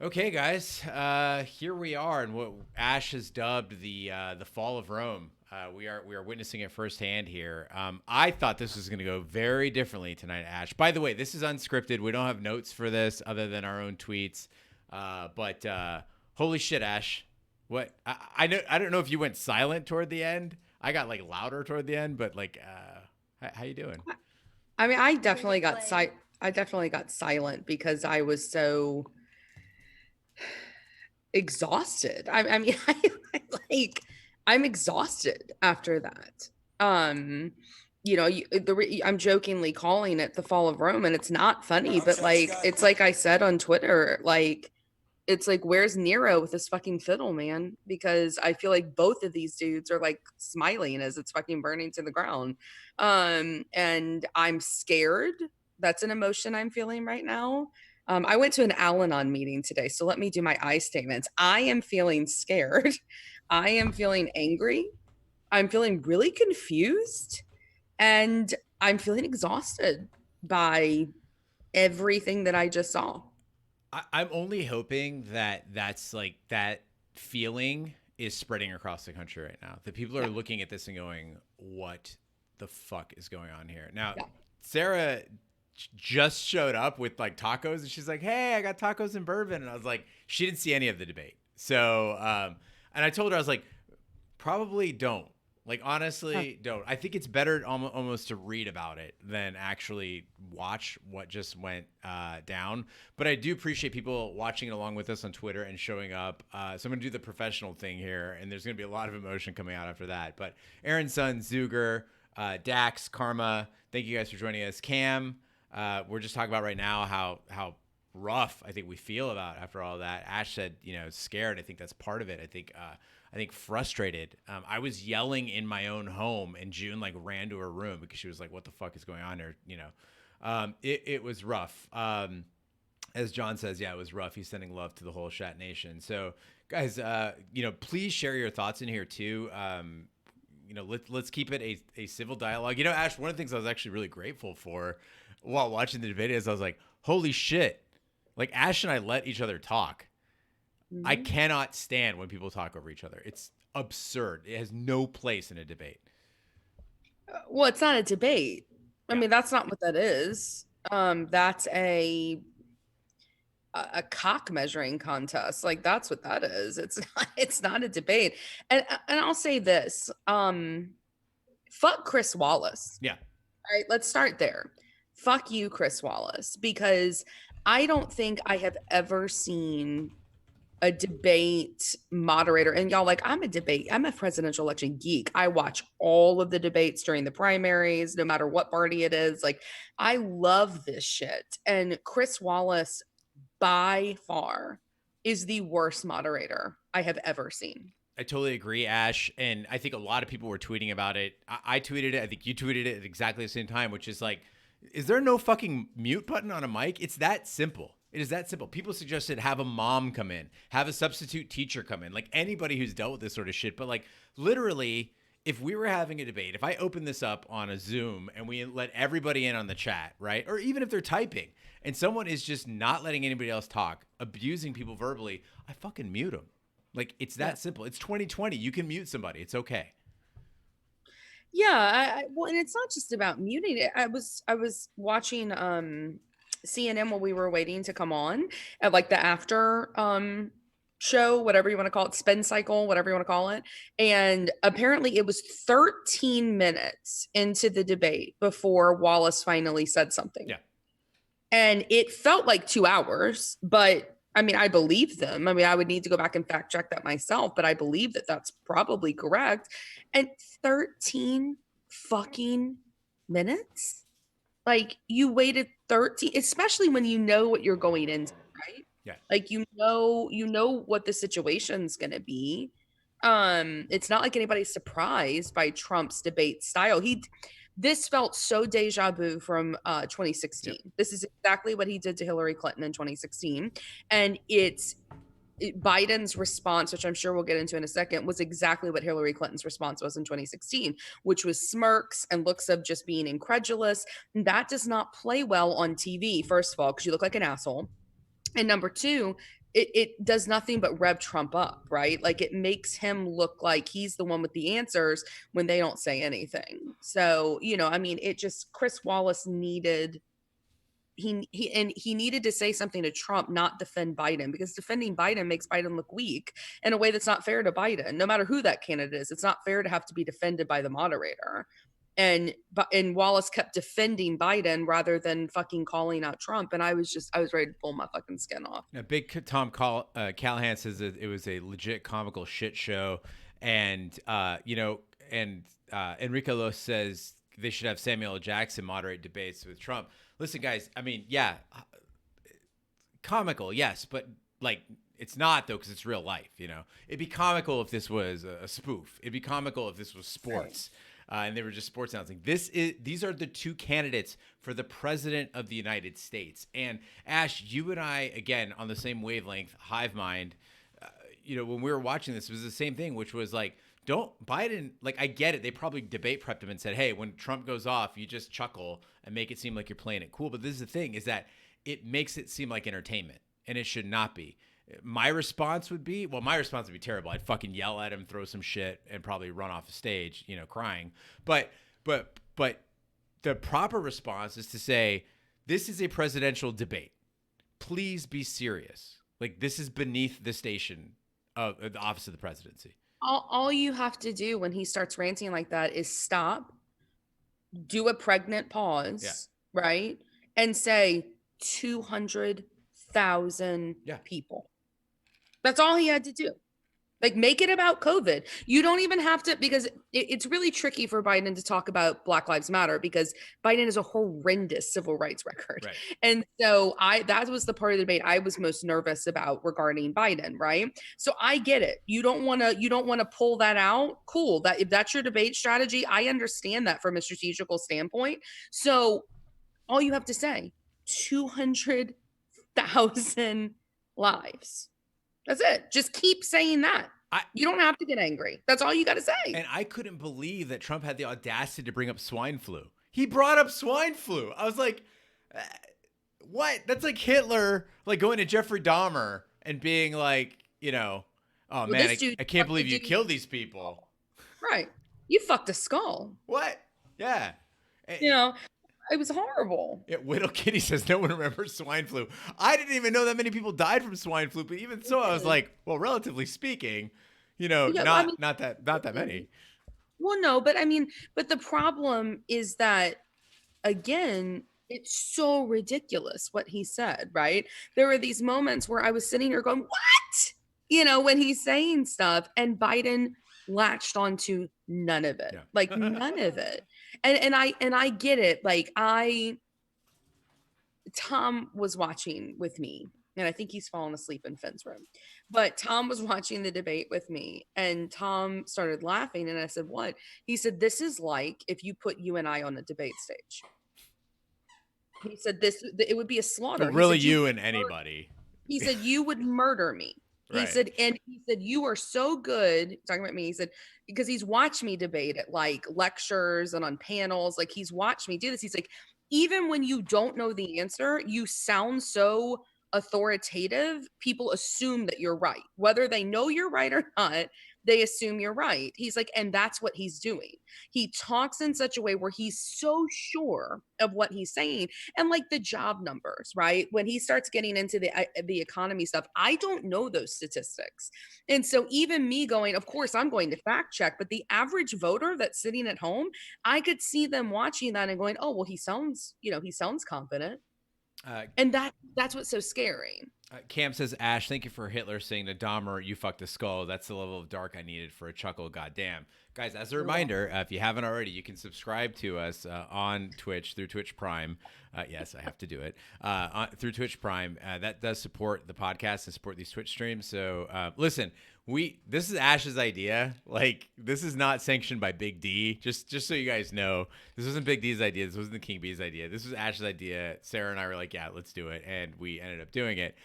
Okay, guys, here we are, and what Ash has dubbed the fall of Rome. We are witnessing it firsthand here. I thought this was going to go very differently tonight, Ash. By the way, this is unscripted. We don't have notes for this other than our own tweets. But holy shit, Ash! What I know, I don't know if you went silent toward the end. I got like louder toward the end, but how you doing? I mean, I definitely got silent because I was so exhausted. I mean, like I'm exhausted after that. Um, I'm jokingly calling it the fall of Rome, and it's not funny, but like it's like I said on Twitter, like it's like where's Nero with his fucking fiddle, man? Because I feel like both of these dudes are like smiling as it's fucking burning to the ground. And I'm scared. That's an emotion I'm feeling right now. I went to an Al-Anon meeting today, so let me do my I statements. I am feeling scared. I am feeling angry. I'm feeling really confused, and I'm feeling exhausted by everything that I just saw. I'm only hoping that that's like that feeling is spreading across the country right now. That people are Yeah, looking at this and going, "What the fuck is going on here?" Now, yeah. Sarah just showed up with like tacos, and she's like, "Hey, I got tacos and bourbon," and I was like, she didn't see any of the debate. And I told her I was like, probably don't. Like honestly, don't. I think it's better almost to read about it than actually watch what just went down. But I do appreciate people watching it along with us on Twitter and showing up. So I'm gonna do the professional thing here, and there's gonna be a lot of emotion coming out after that. But Aaron Sun, Zuger, Dax, Karma, thank you guys for joining us. Cam, we're just talking about right now how rough I think we feel about after all that. Ash said, scared. I think that's part of it. I think frustrated. I was yelling in my own home, and June like ran to her room because she was like, "What the fuck is going on here?" It was rough. As John says, yeah, it was rough. He's sending love to the whole Shat Nation. So, guys, please share your thoughts in here too. Let's keep it a civil dialogue. Ash, one of the things I was actually really grateful for while watching the debate is I was like, "Holy shit!" Like Ash and I let each other talk. I Mhm. cannot stand when people talk over each other. It's absurd. It has no place in a debate. Well, it's not a debate. I Yeah. mean, that's not what that is. That's a cock measuring contest. Like that's what that is. It's not a debate. And I'll say this. Fuck Chris Wallace. Yeah. All right, let's start there. Fuck you, Chris Wallace, because I don't think I have ever seen a debate moderator. And y'all, like, I'm a presidential election geek. I watch all of the debates during the primaries, no matter what party it is. Like, I love this shit. And Chris Wallace, by far, is the worst moderator I have ever seen. I totally agree, Ash. And I think a lot of people were tweeting about it. I tweeted it. I think you tweeted it at exactly the same time, which is like, is there no fucking mute button on a mic? It's that simple. It is that simple. People suggested have a mom come in, have a substitute teacher come in, like anybody who's dealt with this sort of shit. But like literally, if we were having a debate, if I open this up on a Zoom and we let everybody in on the chat, right? Or even if they're typing and someone is just not letting anybody else talk, abusing people verbally, I fucking mute them. Like it's Yeah. that simple. It's 2020. You can mute somebody. It's okay. Yeah, well, and it's not just about muting it. I was watching CNN while we were waiting to come on at like the after show, whatever you want to call it, spin cycle, whatever you want to call it. And apparently it was 13 minutes into the debate before Wallace finally said something. Yeah. And it felt like 2 hours, but I mean, I believe them. I mean, I would need to go back and fact check that myself, but I believe that that's probably correct. And 13 fucking minutes? Like you waited 13, especially when you know what you're going into, right? Yeah. Like you know what the situation's going to be. It's not like anybody's surprised by Trump's debate style. This felt so deja vu from Yep. 2016. This is exactly what he did to Hillary Clinton in 2016, and Biden's response, which I'm sure we'll get into in a second, was exactly what Hillary Clinton's response was in 2016, which was smirks and looks of just being incredulous. That does not play well on TV, first of all, because you look like an asshole. And number two, it does nothing but rev Trump up, right? Like it makes him look like he's the one with the answers when they don't say anything. So, I mean, it just Chris Wallace needed he needed to say something to Trump, not defend Biden, because defending Biden makes Biden look weak in a way that's not fair to Biden. No matter who that candidate is, it's not fair to have to be defended by the moderator. And Wallace kept defending Biden rather than fucking calling out Trump, and I was ready to pull my fucking skin off. Now, big Callahan says that it was a legit comical shit show, and Enrique Los says they should have Samuel L. Jackson moderate debates with Trump. Listen, guys, I mean, yeah, comical, yes, but like it's not though, because it's real life. It'd be comical if this was a spoof. It'd be comical if this was sports. And they were just sports announcing. These are the two candidates for the president of the United States. And Ash, you and I, again, on the same wavelength, hive mind. When we were watching this, it was the same thing, which was like, don't Biden, like, I get it. They probably debate prepped him and said, hey, when Trump goes off, you just chuckle and make it seem like you're playing it cool. But this is the thing, is that it makes it seem like entertainment, and it should not be. My response would be terrible. I'd fucking yell at him, throw some shit, and probably run off the stage, crying. But the proper response is to say, this is a presidential debate. Please be serious. Like, this is beneath the station of the office of the presidency. All you have to do when he starts ranting like that is stop, do a pregnant pause, right? And say 200,000 people. That's all he had to do. Like, make it about COVID. You don't even have to, because it's really tricky for Biden to talk about Black Lives Matter, because Biden has a horrendous civil rights record. Right. And so that was the part of the debate I was most nervous about regarding Biden, right? So I get it. You don't want to pull that out. Cool. That if that's your debate strategy, I understand that from a strategical standpoint. So all you have to say, 200,000 lives. That's it. Just keep saying that. You don't have to get angry. That's all you got to say. And I couldn't believe that Trump had the audacity to bring up swine flu. He brought up swine flu. I was like, what? That's like Hitler, like going to Jeffrey Dahmer and being like, oh man, I can't believe you killed these people. Right. You fucked a skull. What? Yeah. It was horrible. Whittle Kitty says no one remembers swine flu. I didn't even know that many people died from swine flu, but even so, I was like, well, relatively speaking, not that many. Well, no, but but the problem is that, again, it's so ridiculous what he said, right? There were these moments where I was sitting here going, what? When he's saying stuff, and Biden latched onto none of it. Like none of it. And I get it. Like Tom was watching with me, and I think he's fallen asleep in Finn's room, but Tom was watching the debate with me, and Tom started laughing, and I said, what? He said, this is like if you put you and I on a debate stage. He said it would be a slaughter. Well, really, you and anybody. He said, you would murder me. He said, you are so good, talking about me. He said, because he's watched me debate at like lectures and on panels. Like, he's watched me do this. He's like, even when you don't know the answer, you sound so authoritative. People assume that you're right, whether they know you're right or not. They assume you're right. He's like, and that's what he's doing. He talks in such a way where he's so sure of what he's saying. And like the job numbers, right? When he starts getting into the economy stuff, I don't know those statistics. And so even me going, of course, I'm going to fact check, but the average voter that's sitting at home, I could see them watching that and going, oh, well, he sounds confident. And that's what's so scary. Cam says, Ash, thank you for Hitler saying to Dahmer, you fucked a skull. That's the level of dark I needed for a chuckle. Goddamn. Guys, as a reminder, if you haven't already, you can subscribe to us on Twitch through Twitch Prime. Yes, I have to do it. Through Twitch Prime. That does support the podcast and support these Twitch streams. So listen, this is Ash's idea. Like, this is not sanctioned by Big D. Just so you guys know, this wasn't Big D's idea. This wasn't the King Bee's idea. This was Ash's idea. Sarah and I were like, yeah, let's do it. And we ended up doing it.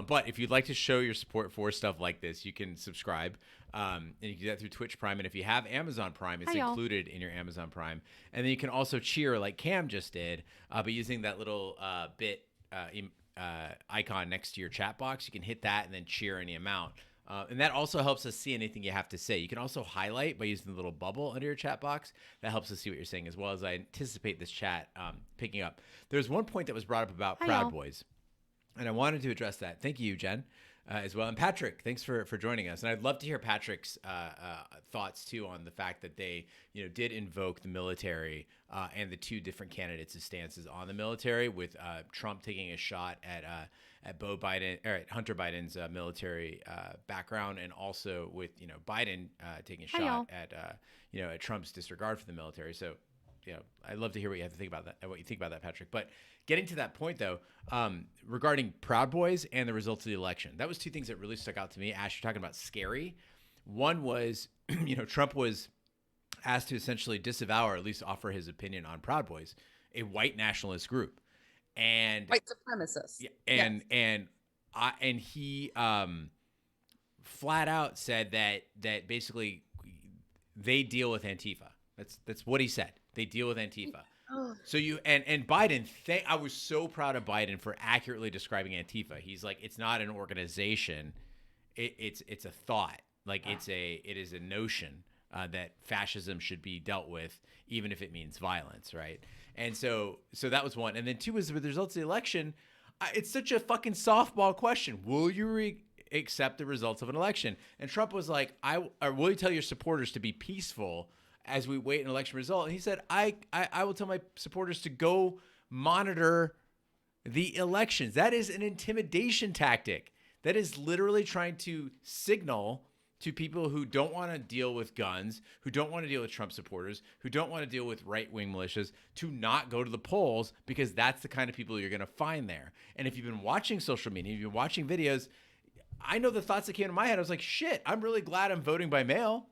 But if you'd like to show your support for stuff like this, you can subscribe. And you can do that through Twitch Prime. And if you have Amazon Prime, it's included in your Amazon Prime. And then you can also cheer like Cam just did, by using that little bit icon next to your chat box. You can hit that and then cheer any amount. And that also helps us see anything you have to say. You can also highlight by using the little bubble under your chat box. That helps us see what you're saying, as well as I anticipate this chat picking up. There's one point that was brought up about Proud Boys, and I wanted to address that. Thank you, Jen, as well. And Patrick, thanks for joining us. And I'd love to hear Patrick's thoughts, too, on the fact that they did invoke the military and the two different candidates' stances on the military, with Trump taking a shot at Beau Biden, or at Hunter Biden's military background, and also with Biden taking a shot at Trump's disregard for the military. So I'd love to hear what you have to think about that, what you think about that, Patrick. But getting to that point, though, regarding Proud Boys and the results of the election, that was two things that really stuck out to me. Ash, you're talking about scary. One was, Trump was asked to essentially disavow, or at least offer his opinion on Proud Boys, a white nationalist group. And white supremacists. And he flat out said that basically they deal with Antifa. That's what he said. They deal with Antifa. So and Biden, I was so proud of Biden for accurately describing Antifa. He's like, it's not an organization, it's a thought. Like it is a notion that fascism should be dealt with, even if it means violence, right? And so that was one. And then two was with the results of the election. It's such a fucking softball question. Will you accept the results of an election? And Trump was like, or will you tell your supporters to be peaceful as we wait an election result? And he said, I will tell my supporters to go monitor the elections. That is an intimidation tactic. That is literally trying to signal to people who don't want to deal with guns, who don't want to deal with Trump supporters, who don't want to deal with right-wing militias, to not go to the polls, because that's the kind of people you're going to find there. And if you've been watching social media, if you've been watching videos, I know the thoughts that came to my head. I was like, shit, I'm really glad I'm voting by mail,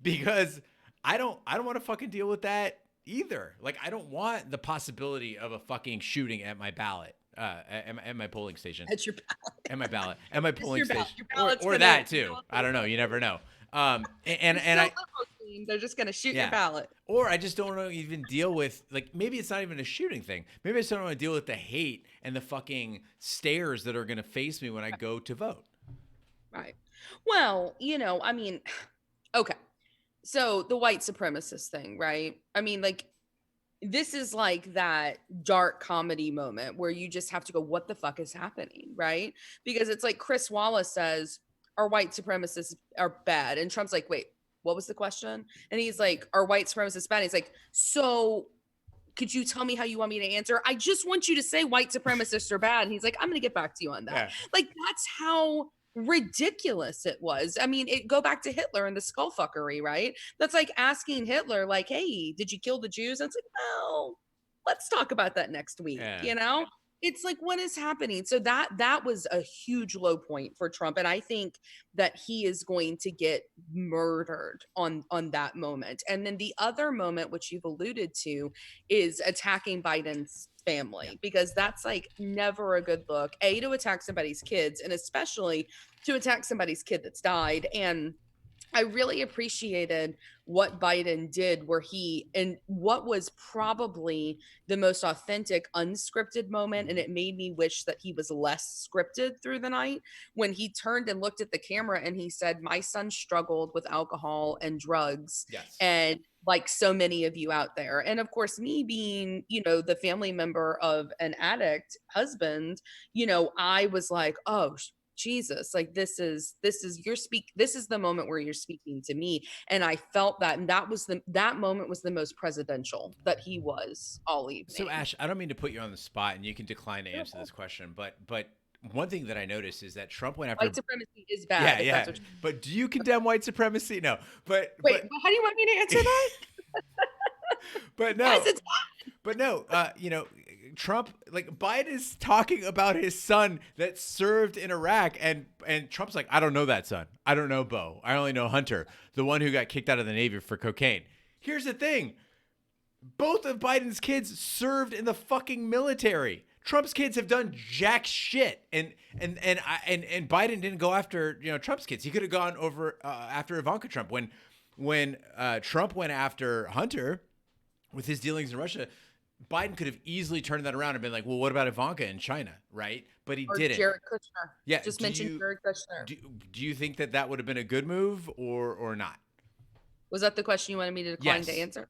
because I don't want to fucking deal with that either. Like, I don't want the possibility of a fucking shooting at my ballot. At my polling station. At your ballot. At my ballot. At my polling station. Or that too. I don't know. You never know. They're just gonna shoot your ballot. Or I just don't want to even deal with, like, maybe it's not even a shooting thing. Maybe I just don't want to deal with the hate and the fucking stares that are gonna face me when I go to vote. Right. Well, I mean, okay. So the white supremacist thing, right? I mean, like, this is like that dark comedy moment where you just have to go, what the fuck is happening, right? Because it's like Chris Wallace says, our white supremacists are bad. And Trump's like, wait, what was the question? And he's like, are white supremacists bad? And he's like, so could you tell me how you want me to answer? I just want you to say white supremacists are bad. And he's like, I'm going to get back to you on that. Yeah. Like, that's how ridiculous it was. I mean, go back to Hitler and the skullfuckery, right? That's like asking Hitler, like, hey, did you kill the Jews? And it's like, well, let's talk about that next week. It's like, what is happening? So that was a huge low point for Trump, and I think that he is going to get murdered on that moment. And then the other moment, which you've alluded to, is attacking Biden's family, because that's like never a good look, to attack somebody's kids, and especially to attack somebody's kid that's died. And I really appreciated what Biden did, where and what was probably the most authentic, unscripted moment. And it made me wish that he was less scripted through the night, when he turned and looked at the camera and he said, my son struggled with alcohol and drugs. Yes. And like so many of you out there. And of course, me being, the family member of an addict husband, I was like, oh, Jesus, like this is the moment where you're speaking to me. And I felt that, and that moment was the most presidential that he was all evening. So Ash, I don't mean to put you on the spot, and you can decline to answer this question, but one thing that I noticed is that Trump went after white supremacy is bad. Yeah. But do you condemn white supremacy? No. But wait, how do you want me to answer that? But no. Yes, but no, Trump, like, Biden is talking about his son that served in Iraq, and Trump's like, I don't know that son. I don't know Beau. I only know Hunter, the one who got kicked out of the Navy for cocaine. Here's the thing. Both of Biden's kids served in the fucking military. Trump's kids have done jack shit, and Biden didn't go after Trump's kids. He could have gone over after Ivanka Trump. When Trump went after Hunter with his dealings in Russia, Biden could have easily turned that around and been like, well, what about Ivanka in China, right? But he Or didn't. Jared Kushner. Yeah. Just mentioned Jared Kushner. Do, do you think that that would have been a good move or not? Was that the question you wanted me to decline to Yes. answer?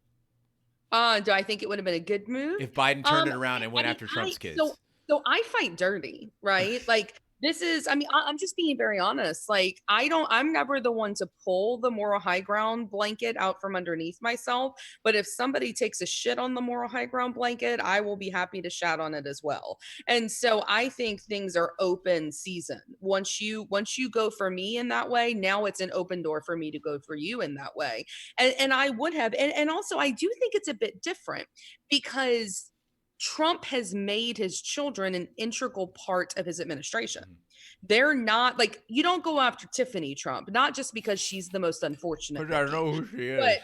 Do I think it would have been a good move? If Biden turned it around and I went mean, after I Trump's so kids. so I fight dirty, right? Like this is, I mean, I'm just being very honest. Like I'm never the one to pull the moral high ground blanket out from underneath myself. But if somebody takes a shit on the moral high ground blanket, I will be happy to shat on it as well. And so I think things are open season. Once you go for me in that way, now it's an open door for me to go for you in that way. And I would have, and also I do think it's a bit different because Trump has made his children an integral part of his administration. They're not like, you don't go after Tiffany Trump, not just because she's the most unfortunate But I don't looking, know who she but is.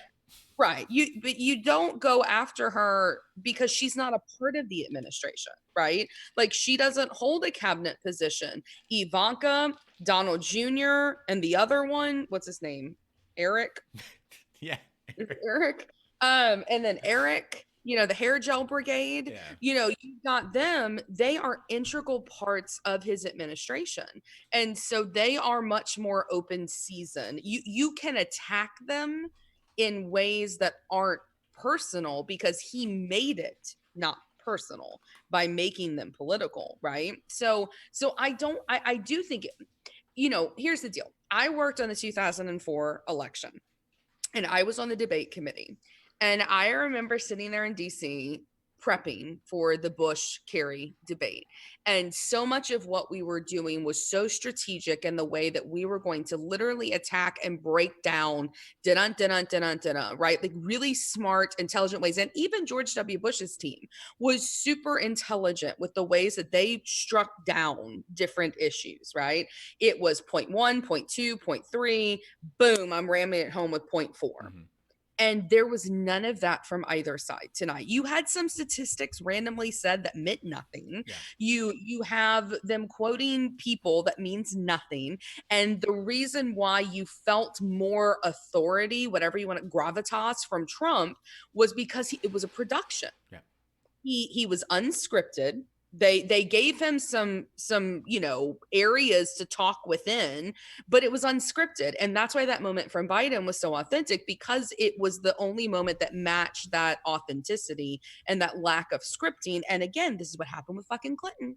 right. But you don't go after her because she's not a part of the administration, right? Like she doesn't hold a cabinet position. Ivanka, Donald Jr., and the other one, what's his name? Eric. Yeah. Eric. And then Eric, the hair gel brigade, Yeah. You've got them. They are integral parts of his administration. And so they are much more open season. You can attack them in ways that aren't personal because he made it not personal by making them political, right? So I do think here's the deal. I worked on the 2004 election and I was on the debate committee. And I remember sitting there in DC prepping for the Bush Kerry debate. And so much of what we were doing was so strategic in the way that we were going to literally attack and break down, right? Like really smart, intelligent ways. And even George W. Bush's team was super intelligent with the ways that they struck down different issues, right? It was point one, point two, point three, boom, I'm ramming it home with point 4. Mm-hmm. And there was none of that from either side tonight. You had some statistics randomly said that meant nothing. Yeah. You have them quoting people that means nothing. And the reason why you felt more authority, whatever you want, gravitas from Trump was because it was a production. Yeah. He was unscripted. They gave him some areas to talk within, but it was unscripted. And that's why that moment from Biden was so authentic, because it was the only moment that matched that authenticity and that lack of scripting. And again, this is what happened with fucking Clinton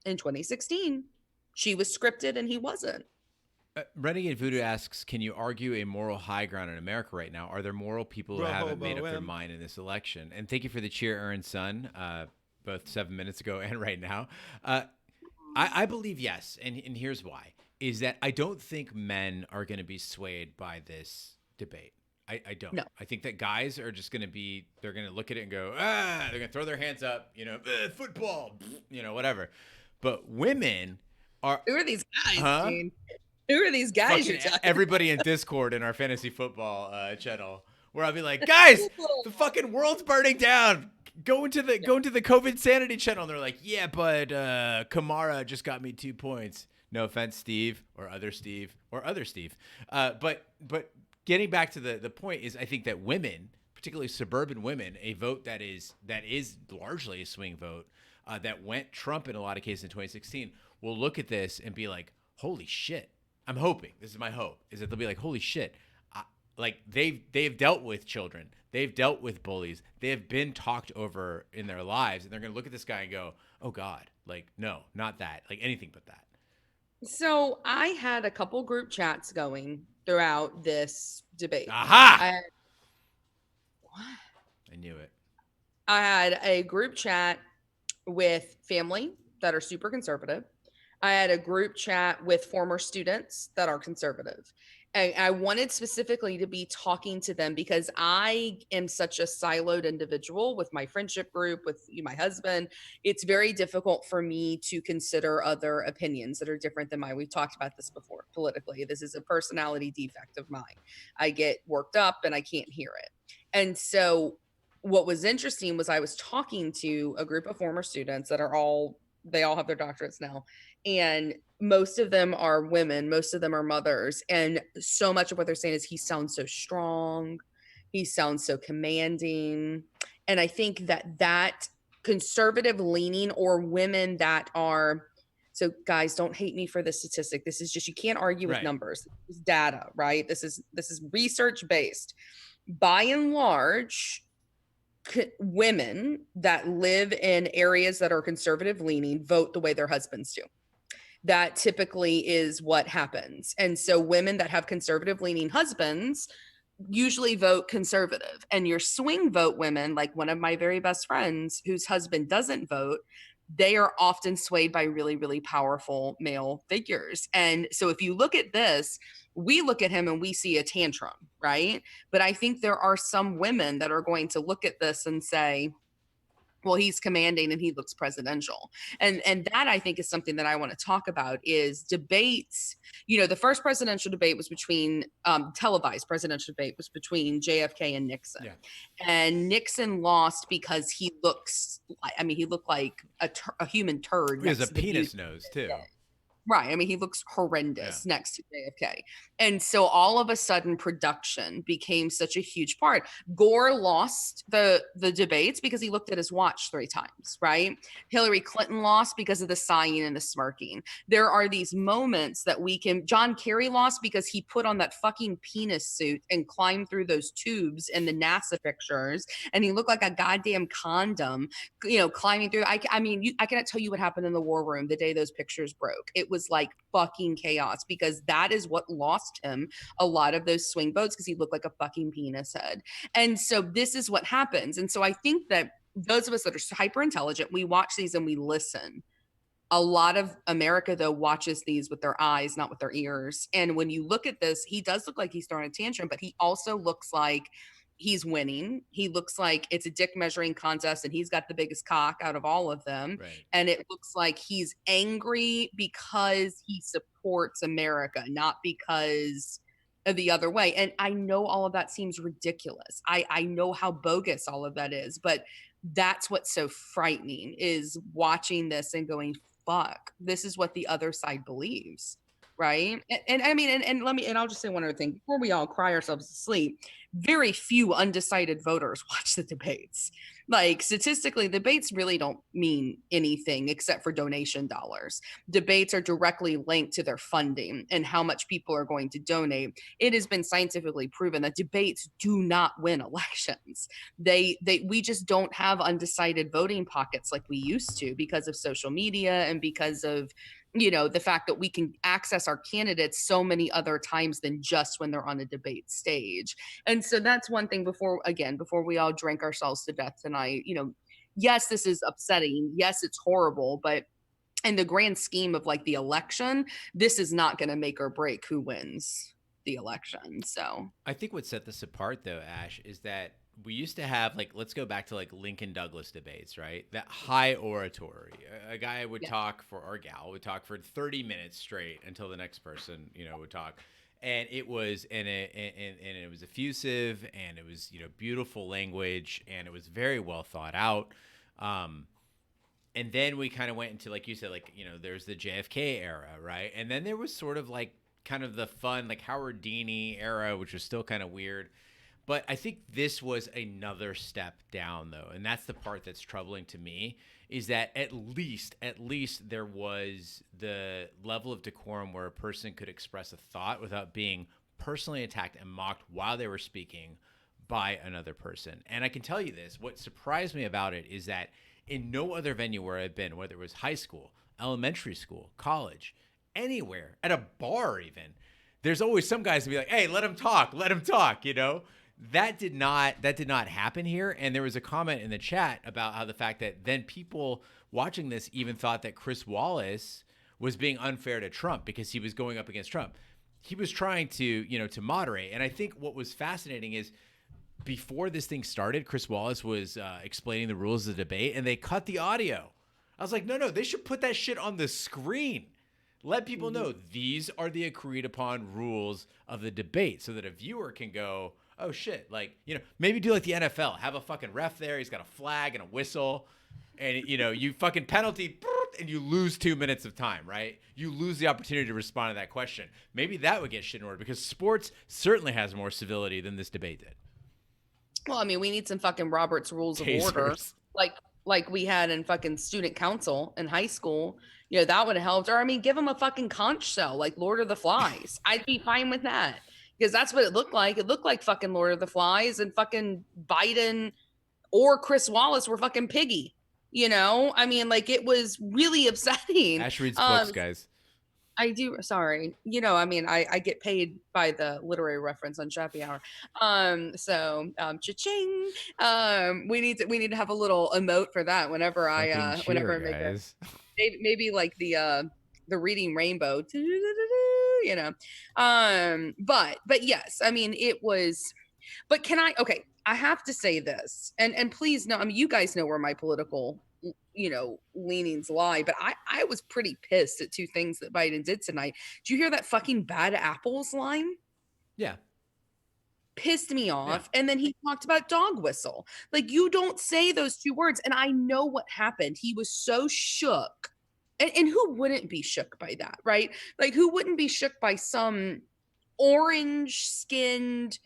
in 2016. She was scripted and he wasn't. Renegade Voodoo asks, can you argue a moral high ground in America right now? Are there moral people who haven't made up their mind in this election? And thank you for the cheer, Aaron Sun, both 7 minutes ago and right now. I believe yes, and here's why, is that I don't think men are going to be swayed by this debate. I don't. No. I think that guys are just going to be, they're going to look at it and go, they're going to throw their hands up, football, whatever. But women are... Who are these guys, huh? dude? Who are these guys you're talking everybody in Discord in our fantasy football channel, where I'll be like, guys, the fucking world's burning down. Go into the COVID sanity channel. And they're like, yeah, but Kamara just got me 2 points. No offense, Steve or other Steve. But getting back to the point is, I think that women, particularly suburban women, a vote that is largely a swing vote, that went Trump in a lot of cases in 2016, will look at this and be like, holy shit. I'm hoping, this is my hope, is that they'll be like, holy shit, like they've dealt with children, they've dealt with bullies, they have been talked over in their lives, and they're gonna look at this guy and go, oh God, like no, not that, like anything but that. So I had a couple group chats going throughout this debate. Aha! I knew it. I had a group chat with family that are super conservative. I had a group chat with former students that are conservative. And I wanted specifically to be talking to them because I am such a siloed individual with my friendship group, with my husband. It's very difficult for me to consider other opinions that are different than mine. We've talked about this before politically. This is a personality defect of mine. I get worked up and I can't hear it. And so what was interesting was I was talking to a group of former students that they all have their doctorates now. And most of them are women. Most of them are mothers. And so much of what they're saying is he sounds so strong. He sounds so commanding. And I think that conservative leaning, or women that are, so guys, don't hate me for this statistic. This is just, you can't argue with Right. numbers. This is data, right? This is research based. By and large, women that live in areas that are conservative leaning vote the way their husbands do. That typically is what happens. And so women that have conservative leaning husbands usually vote conservative. And your swing vote women, like one of my very best friends whose husband doesn't vote, they are often swayed by really, really powerful male figures. And so if you look at this, we look at him and we see a tantrum, right? But I think there are some women that are going to look at this and say, well, he's commanding and he looks presidential. And that, I think, is something that I want to talk about, is debates. The first presidential debate was between, televised presidential debate was between JFK and Nixon. Yeah. And Nixon lost because he looked like a human turd. He has a next to the penis beauty. nose too. Right. I mean, he looks horrendous next to JFK. And so all of a sudden, production became such a huge part. Gore lost the debates because he looked at his watch 3 times, right? Hillary Clinton lost because of the sighing and the smirking. There are these moments that John Kerry lost because he put on that fucking penis suit and climbed through those tubes in the NASA pictures, and he looked like a goddamn condom, climbing through. I cannot tell you what happened in the war room the day those pictures broke. It was like fucking chaos, because that is what lost him a lot of those swing votes, because he looked like a fucking penis head. And so this is what happens. And so I think that those of us that are hyper intelligent, we watch these and we listen. A lot of America, though, watches these with their eyes, not with their ears. And when you look at this, he does look like he's throwing a tantrum, but he also looks like he's winning. He looks like it's a dick measuring contest and he's got the biggest cock out of all of them. Right. And it looks like he's angry because he supports America, not because of the other way. And I know all of that seems ridiculous. I know how bogus all of that is, but that's what's so frightening, is watching this and going, fuck, this is what the other side believes. Right. And I mean, and I'll just say one other thing before we all cry ourselves to sleep. Very few undecided voters watch the debates. Like, statistically, debates really don't mean anything except for donation dollars. Debates are directly linked to their funding and how much people are going to donate. It has been scientifically proven that debates do not win elections. We just don't have undecided voting pockets like we used to, because of social media and because of the fact that we can access our candidates so many other times than just when they're on a debate stage. And so that's one thing, before we all drink ourselves to death tonight. Yes, this is upsetting. Yes, it's horrible, but in the grand scheme of like the election, this is not going to make or break who wins the election. So I think what set this apart, though, Ash, is that we used to have, like, let's go back to like Lincoln Douglas debates, right? That high oratory. A guy would talk for, or gal would talk for 30 minutes straight until the next person, would talk. And it was, and it was effusive, and it was, beautiful language, and it was very well thought out. And then we kind of went into, like you said, like, there's the JFK era, right? And then there was sort of like kind of the fun, like Howard Deany era, which was still kind of weird. But I think this was another step down, though. And that's the part that's troubling to me, is that at least there was the level of decorum where a person could express a thought without being personally attacked and mocked while they were speaking by another person. And I can tell you this, what surprised me about it is that in no other venue where I've been, whether it was high school, elementary school, college, anywhere, at a bar even, there's always some guys to be like, hey, let him talk, That did not happen here. And there was a comment in the chat about how the fact that then people watching this even thought that Chris Wallace was being unfair to Trump because he was going up against Trump. He was trying to moderate. And I think what was fascinating is, before this thing started, Chris Wallace was explaining the rules of the debate, and they cut the audio. I was like, no, they should put that shit on the screen. Let people know these are the agreed upon rules of the debate, so that a viewer can go, oh shit, like, maybe do like the NFL, have a fucking ref there. He's got a flag and a whistle, and you fucking penalty, and you lose 2 minutes of time, right? You lose the opportunity to respond to that question. Maybe that would get shit in order, because sports certainly has more civility than this debate did. Well, I mean, we need some fucking Robert's Rules of Order, Tasers. like like we had in fucking student council in high school. You know, that would have helped. Or I mean, give them a fucking conch shell like Lord of the Flies. I'd be fine with that because that's what it looked like. It looked like fucking Lord of the Flies, and fucking Biden or Chris Wallace were fucking Piggy. You know, I mean, like it was really upsetting. Ash reads books, Um, guys. I do. Sorry. You know, I mean, I get paid by the literary reference on Chappy Hour. So cha-ching. We need to have a little emote for that whenever Fucking cheer, whenever I make a guys. maybe like the reading rainbow, you know. But yes, I mean it was. But can I? Okay, I have to say this, and please know. I mean, you guys know where my political, leanings lie. But I was pretty pissed at two things that Biden did tonight. Did you hear that fucking bad apples line? Yeah. Pissed me Yeah. off. And then he talked about dog whistle. Like you don't say those two words. And I know what happened. He was so shook. And who wouldn't be shook by that, right? Like who wouldn't be shook by some orange skinned,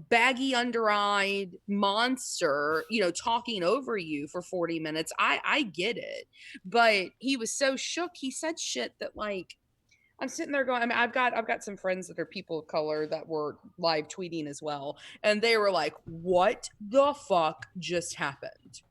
baggy under-eyed monster, talking over you for 40 minutes. I get it. But he was so shook. He said shit that like I'm sitting there going, I mean, I've got some friends that are people of color that were live tweeting as well. And they were like, what the fuck just happened?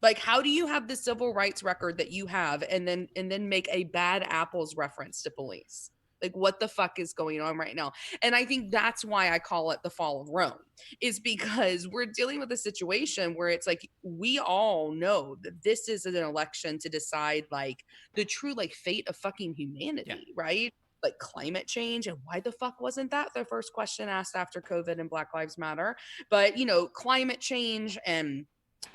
Like, how do you have the civil rights record that you have and then make a bad apples reference to police? Like, what the fuck is going on right now? And I think that's why I call it the fall of Rome, is because we're dealing with a situation where it's like we all know that this is an election to decide like the true like fate of fucking humanity, right? Like climate change. And why the fuck wasn't that the first question asked after COVID and Black Lives Matter? But climate change and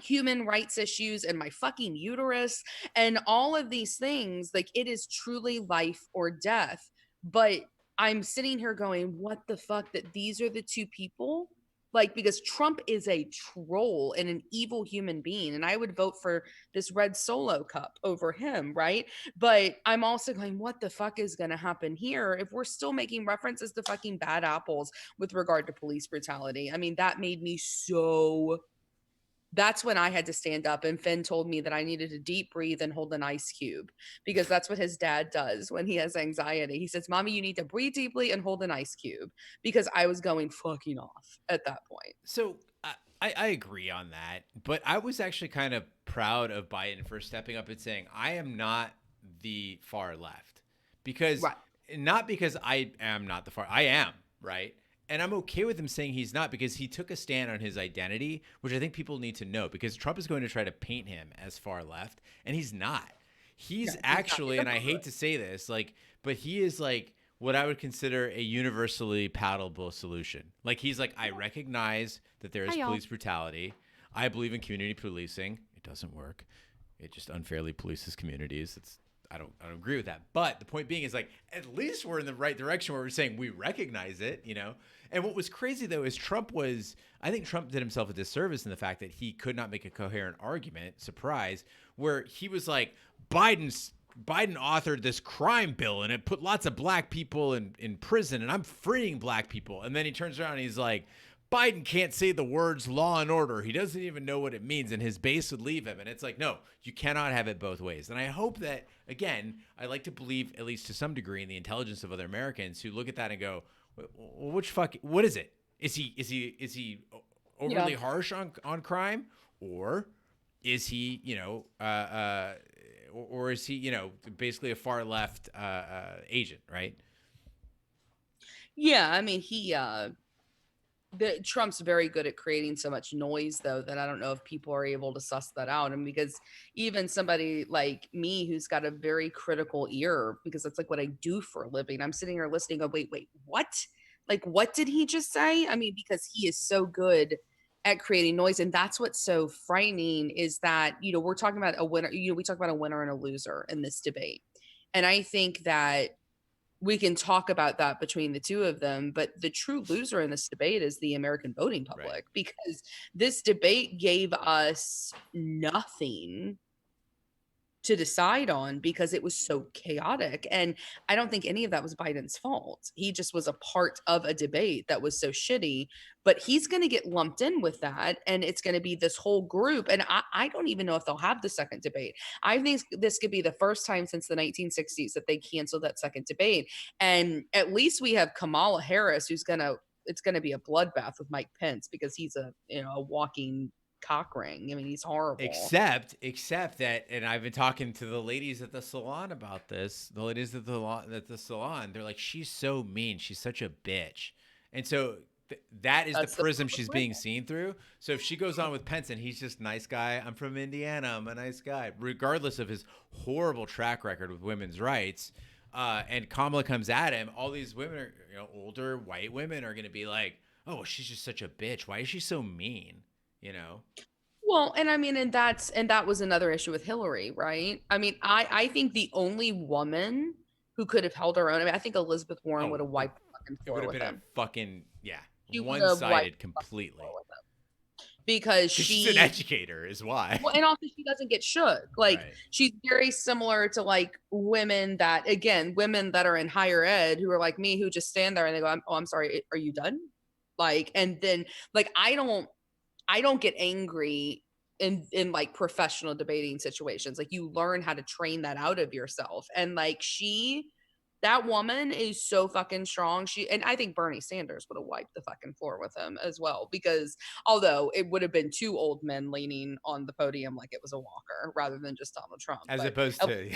human rights issues and my fucking uterus and all of these things, like it is truly life or death. But I'm sitting here going, what the fuck, that these are the two people? Like, because Trump is a troll and an evil human being, and I would vote for this red solo cup over him, right? But I'm also going, what the fuck is going to happen here if we're still making references to fucking bad apples with regard to police brutality? I mean, that made me so. That's when I had to stand up, and Finn told me that I needed to deep breathe and hold an ice cube because that's what his dad does when he has anxiety. He says, "Mommy, you need to breathe deeply and hold an ice cube," because I was going fucking off at that point. So I agree on that, but I was actually kind of proud of Biden for stepping up and saying, I am not the far left. Because, Right. not because I am not the far, I am, right? And I'm okay with him saying he's not because he took a stand on his identity, which I think people need to know because Trump is going to try to paint him as far left, and he's not. He's actually, and I hate to say this, like, but he is like what I would consider a universally palatable solution. Like he's like, I recognize that there is police brutality. I believe in community policing. It doesn't work. It just unfairly polices communities. I don't agree with that. But the point being is like, at least we're in the right direction where we're saying we recognize it, And what was crazy though is I think Trump did himself a disservice in the fact that he could not make a coherent argument, surprise, where he was like, Biden authored this crime bill and it put lots of black people in prison and I'm freeing black people. And then he turns around and he's like, Biden can't say the words law and order. He doesn't even know what it means, and his base would leave him. And it's like, no, you cannot have it both ways. And I hope that, again, I like to believe, at least to some degree, in the intelligence of other Americans who look at that and go, well, what is it? Is he overly harsh on crime, or is he, or is he, basically a far left agent, right? Yeah, I mean, Trump's very good at creating so much noise, though, that I don't know if people are able to suss that out. And because even somebody like me, who's got a very critical ear, because that's like what I do for a living, I'm sitting here listening. Go, wait, what? Like, what did he just say? I mean, because he is so good at creating noise, and that's what's so frightening is that we're talking about a winner. We talk about a winner and a loser in this debate, and I think that we can talk about that between the two of them, but the true loser in this debate is the American voting public, right? Because this debate gave us nothing to decide on because it was so chaotic. And I don't think any of that was Biden's fault. He just was a part of a debate that was so shitty, but he's going to get lumped in with that. And it's going to be this whole group. And I don't even know if they'll have the second debate. I think this could be the first time since the 1960s that they canceled that second debate. And at least we have Kamala Harris, it's going to be a bloodbath with Mike Pence because he's a walking cock ring. I mean, he's horrible. Except that, and I've been talking to the ladies at the salon about this. The ladies at the salon, they're like, she's so mean. She's such a bitch. And so that is the prism she's being seen through. So if she goes on with Pence and he's just nice guy, I'm from Indiana, I'm a nice guy, regardless of his horrible track record with women's rights, and Kamala comes at him, all these women are, older white women are going to be like, oh, she's just such a bitch. Why is she so mean? Well, and I mean, and that was another issue with Hillary, right? I mean, I think the only woman who could have held her own. I mean, I think Elizabeth Warren would have wiped the fucking floor with him. It would have been a fucking one-sided completely. Because she's an educator, is why. Well, and also she doesn't get shook. Like she's very similar to like women that are in higher ed who are like me, who just stand there and they go, I'm sorry, are you done? Like, and then like I don't get angry in like professional debating situations. Like you learn how to train that out of yourself. And like that woman is so fucking strong. And I think Bernie Sanders would have wiped the fucking floor with him as well, because although it would have been two old men leaning on the podium like it was a walker rather than just Donald Trump. Opposed to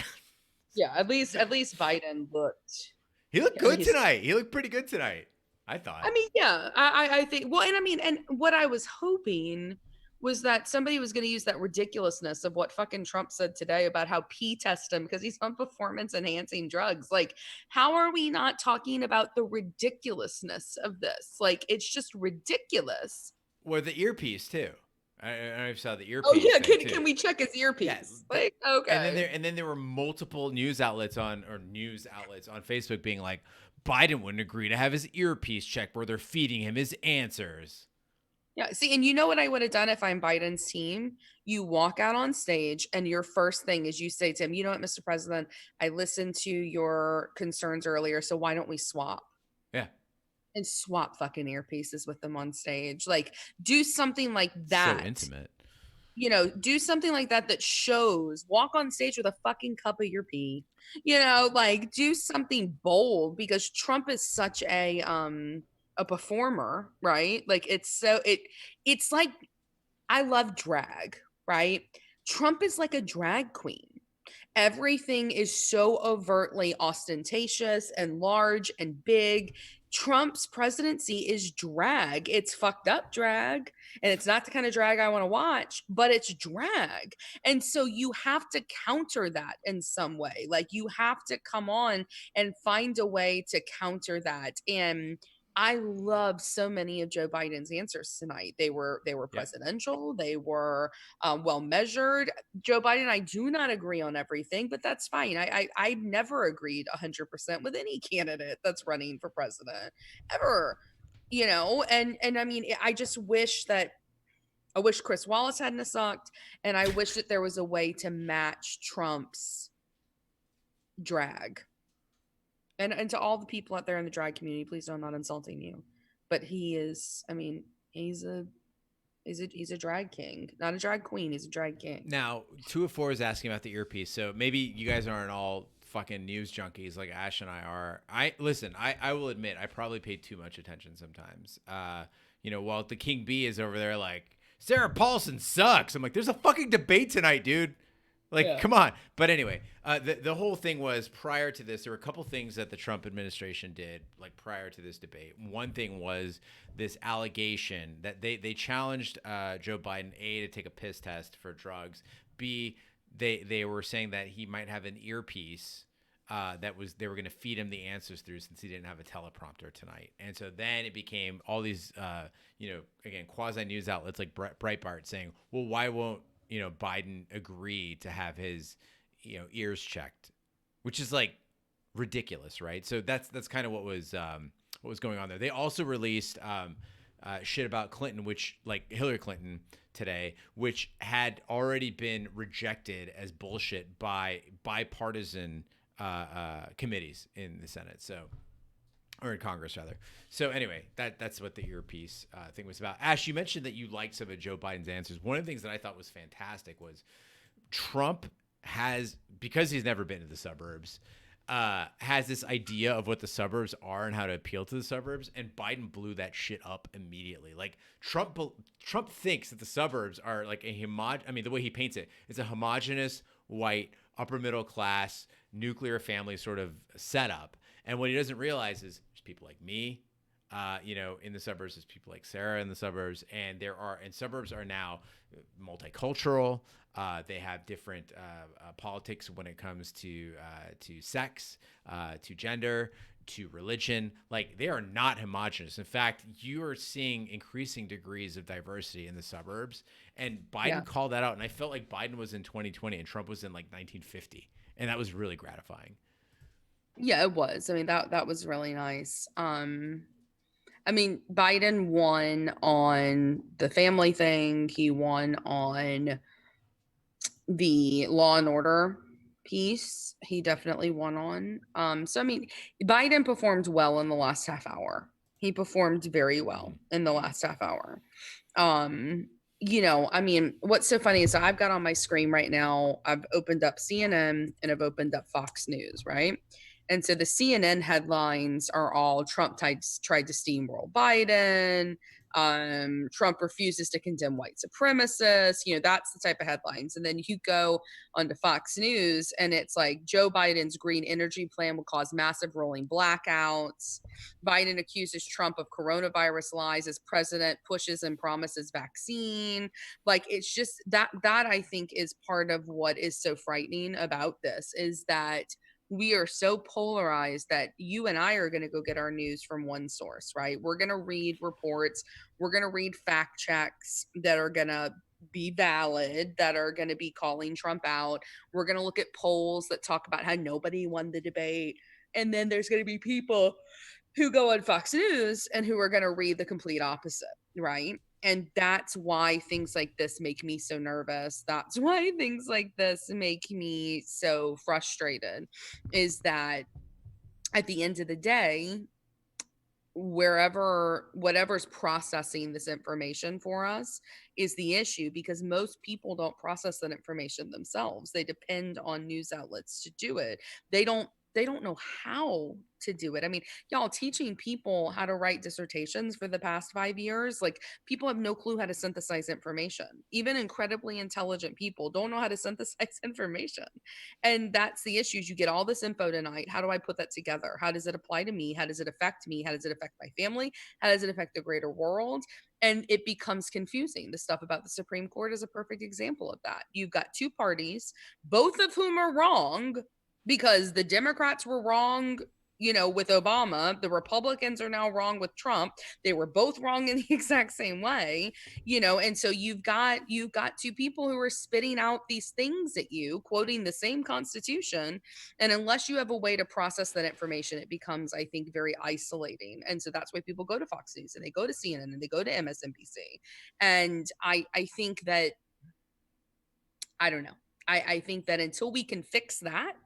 at least Biden looked. He looked good tonight. He looked pretty good tonight, I thought. I mean, yeah, I think. Well, and I mean, and what I was hoping was that somebody was going to use that ridiculousness of what fucking Trump said today about how test him because he's on performance enhancing drugs. Like, how are we not talking about the ridiculousness of this? Like, it's just ridiculous. Or the earpiece too. I saw the earpiece. Oh yeah, can we check his earpiece? Yes. Like, okay. And then there were multiple news outlets on Facebook being like, Biden wouldn't agree to have his earpiece checked where they're feeding him his answers. Yeah. See, and you know what I would have done if I'm Biden's team? You walk out on stage and your first thing is you say to him, you know what, Mr. President, I listened to your concerns earlier. So why don't we swap? Yeah. And swap fucking earpieces with them on stage. Like do something like that. So intimate. Do something like that shows, walk on stage with a fucking cup of your pee, like do something bold, because Trump is such a performer, right? Like it's like, I love drag, right? Trump is like a drag queen. Everything is so overtly ostentatious and large and big. Trump's presidency is drag. It's fucked up drag. And it's not the kind of drag I want to watch, but it's drag. And so you have to counter that in some way. Like you have to come on and find a way to counter that. And I love so many of Joe Biden's answers tonight. They were presidential. They were well measured. Joe Biden, I do not agree on everything, but that's fine. I've never agreed 100% with any candidate that's running for president ever. And I mean, I wish Chris Wallace hadn't sucked, and I wish that there was a way to match Trump's drag. And to all the people out there in the drag community, please know I'm not insulting you, but he is. I mean, he's a drag king, not a drag queen. He's a drag king. Now, 2 of 4 is asking about the earpiece, so maybe you guys aren't all fucking news junkies like Ash and I are. I will admit I probably pay too much attention sometimes. While the King Bee is over there like Sarah Paulson sucks. I'm like, there's a fucking debate tonight, dude. Like, come on. But anyway, the whole thing was prior to this, there were a couple things that the Trump administration did, like prior to this debate. One thing was this allegation that they challenged Joe Biden, A, to take a piss test for drugs. B, they were saying that he might have an earpiece they were going to feed him the answers through since he didn't have a teleprompter tonight. And so then it became all these, again, quasi news outlets like Breitbart saying, well, why won't Biden agree to have his, ears checked, which is like ridiculous, right? So that's kind of what was going on there. They also released shit about Clinton, which like Hillary Clinton today, which had already been rejected as bullshit by bipartisan committees in the Senate. So, or in Congress rather. So anyway, that's what the earpiece thing was about. Ash, you mentioned that you liked some of Joe Biden's answers. One of the things that I thought was fantastic was Trump has, because he's never been to the suburbs, has this idea of what the suburbs are and how to appeal to the suburbs, and Biden blew that shit up immediately. Like Trump thinks that the suburbs are like the way he paints it, it's a homogenous white upper middle class nuclear family sort of setup. And what he doesn't realize is there's people like me, in the suburbs. There's people like Sarah in the suburbs, and suburbs are now multicultural. They have different politics when it comes to sex, to gender, to religion. Like they are not homogenous. In fact, you are seeing increasing degrees of diversity in the suburbs. And Biden called that out, and I felt like Biden was in 2020 and Trump was in like 1950, and that was really gratifying. Yeah, it was. I mean, that was really nice. I mean, Biden won on the family thing. He won on the law and order piece. He definitely won on. So I mean, Biden performed well in the last half hour. He performed very well in the last half hour. I mean, what's so funny is I've got on my screen right now, I've opened up CNN and I've opened up Fox News, right? And so the CNN headlines are all Trump tried to steamroll Biden. Trump refuses to condemn white supremacists. That's the type of headlines. And then you go onto Fox News and it's like Joe Biden's green energy plan will cause massive rolling blackouts. Biden accuses Trump of coronavirus lies as president pushes and promises vaccine. Like it's just that I think is part of what is so frightening about this is that we are so polarized that you and I are going to go get our news from one source, right? We're going to read reports. We're going to read fact checks that are going to be valid, that are going to be calling Trump out. We're going to look at polls that talk about how nobody won the debate. And then there's going to be people who go on Fox News and who are going to read the complete opposite, right? And that's why things like this make me so nervous. That's why things like this make me so frustrated, is that at the end of the day, whatever's processing this information for us is the issue, because most people don't process that information themselves. They depend on news outlets to do it. They don't know how to do it. I mean, y'all, teaching people how to write dissertations for the past 5 years, like people have no clue how to synthesize information. Even incredibly intelligent people don't know how to synthesize information. And that's the issue. You get all this info tonight. How do I put that together? How does it apply to me? How does it affect me? How does it affect my family? How does it affect the greater world? And it becomes confusing. The stuff about the Supreme Court is a perfect example of that. You've got two parties, both of whom are wrong, because the Democrats were wrong, with Obama. The Republicans are now wrong with Trump. They were both wrong in the exact same way, and so you've got two people who are spitting out these things at you, quoting the same Constitution. And unless you have a way to process that information, it becomes, I think, very isolating. And so that's why people go to Fox News and they go to CNN and they go to MSNBC. And I think that, I don't know. I think that until we can fix that,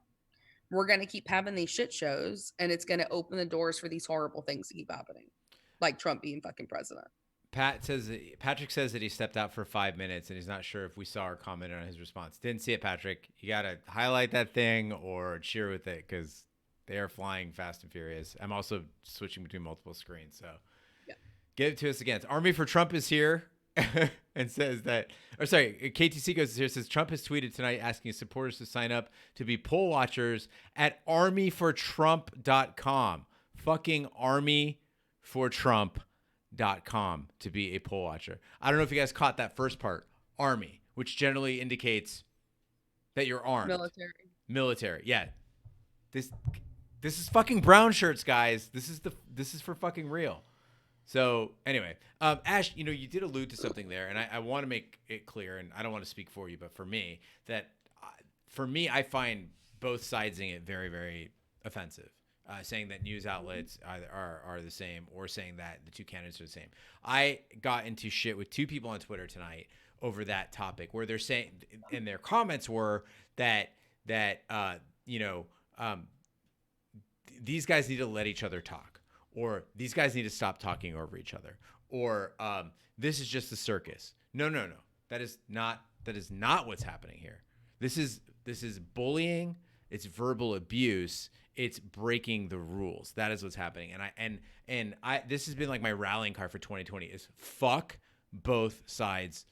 we're going to keep having these shit shows, and it's going to open the doors for these horrible things to keep happening, like Trump being fucking president. Patrick says that he stepped out for 5 minutes and he's not sure if we saw or commented on his response. Didn't see it, Patrick. You got to highlight that thing or cheer with it, because they are flying fast and furious. I'm also switching between multiple screens, so Give it to us again. Army for Trump is here. And says that, or sorry, KTC goes here, says Trump has tweeted tonight asking his supporters to sign up to be poll watchers at armyfortrump.com. Fucking armyfortrump.com to be a poll watcher. I don't know if you guys caught that first part, army, which generally indicates that you're armed. Military. Yeah. This is fucking brown shirts, guys. This is for fucking real. So anyway, Ash, you did allude to something there, and I want to make it clear, and I don't want to speak for you, but for me, I find both sidesing it very, very offensive. saying that news outlets are the same, or saying that the two candidates are the same. I got into shit with two people on Twitter tonight over that topic, where they're saying, and their comments were that you know, these guys need to let each other talk, or these guys need to stop talking over each other, or this is just a circus. No. That is not what's happening here. This is bullying. It's verbal abuse. It's breaking the rules. That is what's happening. And I this has been like my rallying cry for 2020 is fuck both sides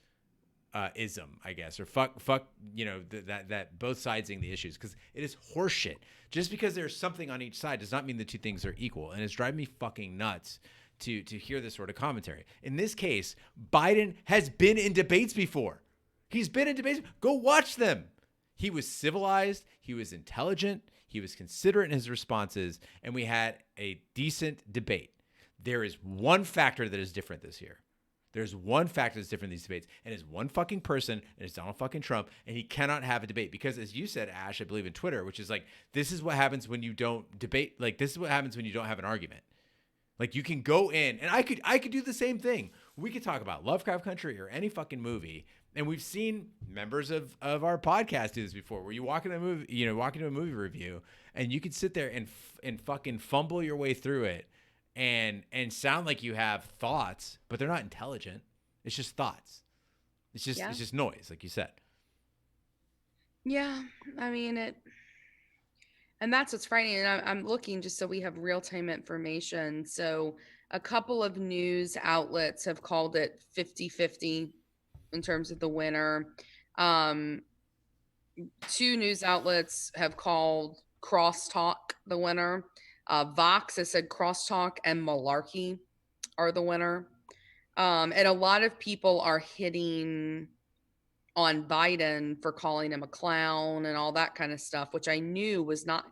ism, I guess, or fuck, you know, that both sidesing the issues, because it is horseshit. Just because there's something on each side does not mean the two things are equal, and it's driving me fucking nuts to hear this sort of commentary. In this case, Biden has been in debates before. He's been in debates. Go watch them. He was civilized. He was intelligent. He was considerate in his responses, and we had a decent debate. There is one factor that is different this year. There's one factor that's different in these debates, and it's one fucking person, and it's Donald fucking Trump, and he cannot have a debate because, as you said, Ash, I believe in Twitter, which is like, this is what happens when you don't debate. Like, this is what happens when you don't have an argument. Like, you can go in, and I could do the same thing. We could talk about Lovecraft Country or any fucking movie, and we've seen members of our podcast do this before, where you walk into a movie, you know, walk into a movie review, and you could sit there and fucking fumble your way through it. And sound like you have thoughts, but they're not intelligent. It's just thoughts. It's just noise, like you said. Yeah, I mean it, and that's what's frightening. And I'm looking just so we have real time information. So a couple of news outlets have called it 50-50 in terms of the winner. Two news outlets have called Crosstalk the winner. Vox has said Crosstalk and Malarkey are the winner. And a lot of people are hitting on Biden for calling him a clown and all that kind of stuff, which I knew was not.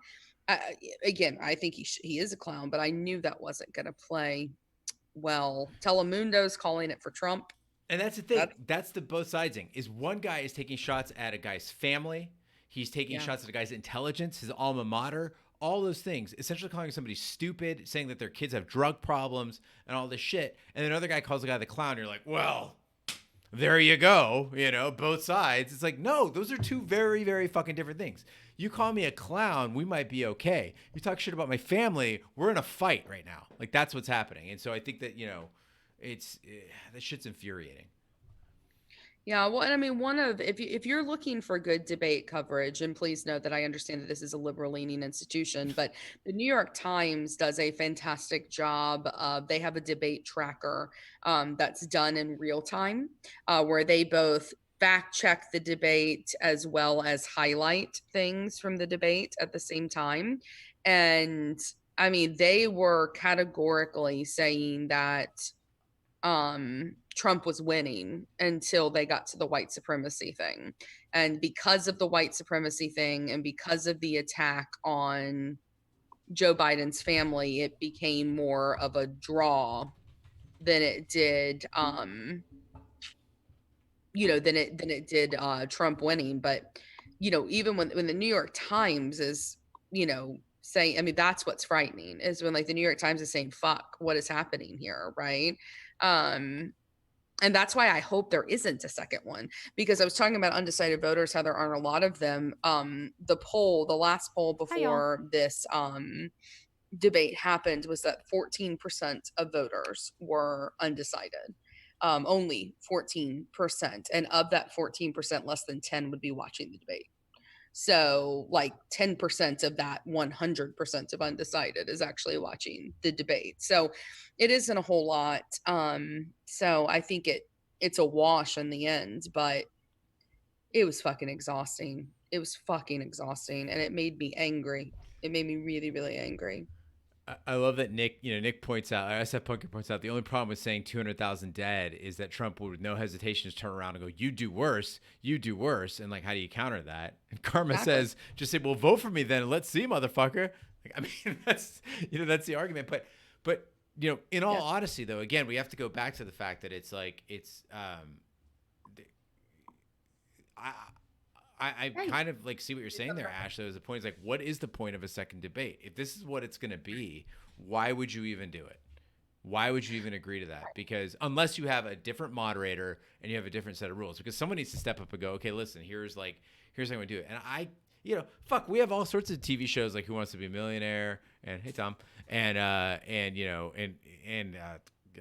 Again, I think he is a clown, but I knew that wasn't going to play well. Telemundo's calling it for Trump. And that's the thing. That's the both sidesing. Is one guy is taking shots at a guy's family. He's taking shots at a guy's intelligence, his alma mater, all those things, essentially calling somebody stupid, saying that their kids have drug problems and all this shit. And then another guy calls the guy the clown. And you're like, well, there you go. You know, both sides. It's like, no, those are two very, very fucking different things. You call me a clown, we might be okay. You talk shit about my family, we're in a fight right now. Like, that's what's happening. And so I think that, you know, that shit's infuriating. Yeah, well, and I mean, if you're looking for good debate coverage, and please note that I understand that this is a liberal-leaning institution, but the New York Times does a fantastic job. They have a debate tracker that's done in real time, where they both fact check the debate as well as highlight things from the debate at the same time. And I mean, they were categorically saying that Trump was winning until they got to the white supremacy thing. And because of the white supremacy thing and because of the attack on Joe Biden's family, it became more of a draw than it did than it did Trump winning. But even when the New York Times is, saying, I mean, that's what's frightening, is when like the New York Times is saying, fuck, what is happening here, right? And that's why I hope there isn't a second one, because I was talking about undecided voters, how there aren't a lot of them. The last poll before this debate happened was that 14% of voters were undecided. Only 14%. And of that 14%, less than 10 would be watching the debate. So like 10% of that 100% of undecided is actually watching the debate. So it isn't a whole lot. So I think it's a wash in the end, but it was fucking exhausting. It was fucking exhausting. And it made me angry. It made me really, really angry. I love that Nick points out, SF Punker points out, the only problem with saying 200,000 dead is that Trump would, with no hesitation, just turn around and go, you do worse. And like, how do you counter that? And Karma says, just say, well, vote for me then. Let's see, motherfucker. Like, I mean, that's the argument. But in all honesty, though, again, we have to go back to the fact that it's like, I Right. kind of like see what you're saying there, Ash. Though, is the point is like, what is the point of a second debate? If this is what it's going to be, why would you even do it? Why would you even agree to that? Because unless you have a different moderator and you have a different set of rules, because someone needs to step up and go, okay, listen, here's how I'm going to do it. And fuck, we have all sorts of TV shows like Who Wants to Be a Millionaire and Hey Tom and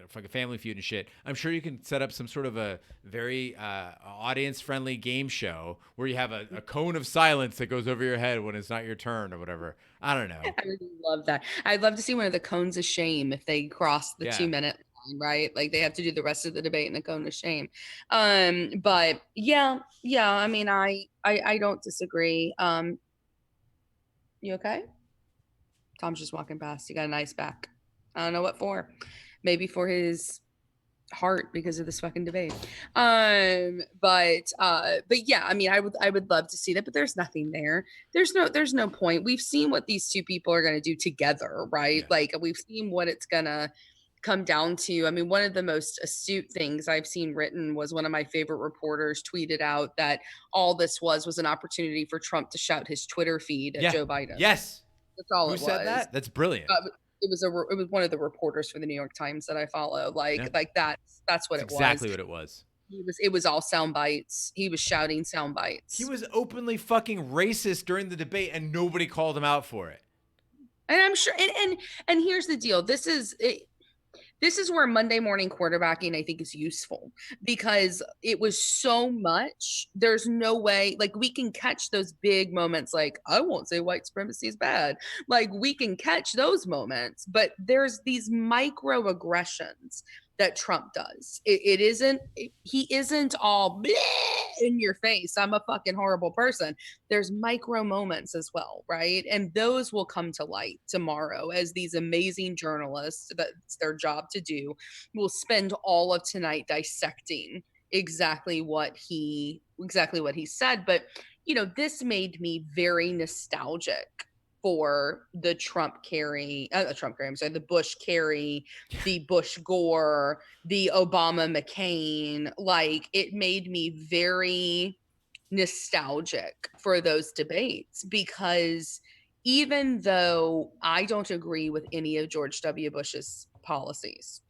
fucking Family Feud and shit. I'm sure you can set up some sort of a very audience-friendly game show where you have a cone of silence that goes over your head when it's not your turn or whatever. I don't know. I would love that. I'd love to see one of the cones of shame if they cross the Yeah. 2-minute line, right? Like they have to do the rest of the debate in a cone of shame. But yeah. I mean, I don't disagree. You okay? Tom's just walking past. He got a nice back. I don't know what for. Maybe for his heart because of this fucking debate. But yeah, I mean, I would love to see that, but there's nothing there. There's no point. We've seen what these two people are gonna do together, right? Yeah. Like we've seen what it's gonna come down to. I mean, one of the most astute things I've seen written was one of my favorite reporters tweeted out that all this was an opportunity for Trump to shout his Twitter feed at Joe Biden. Yes. That's all Who it was. said that? That's brilliant. It was one of the reporters for the New York Times that I follow. Like that's what it was. Exactly what it was. It was all sound bites. He was shouting sound bites. He was openly fucking racist during the debate, and nobody called him out for it. And I'm sure. And here's the deal. This is where Monday morning quarterbacking, I think, is useful because it was so much. There's no way, like, we can catch those big moments. Like, I won't say white supremacy is bad. Like, we can catch those moments, but there's these microaggressions that Trump does. He isn't all bleh in your face. I'm a fucking horrible person. There's micro moments as well, right? And those will come to light tomorrow as these amazing journalists, that's their job to do, will spend all of tonight dissecting exactly what he said. But this made me very nostalgic for the the Bush Kerry, the Bush Gore, the Obama McCain. Like, it made me very nostalgic for those debates because even though I don't agree with any of George W. Bush's policies,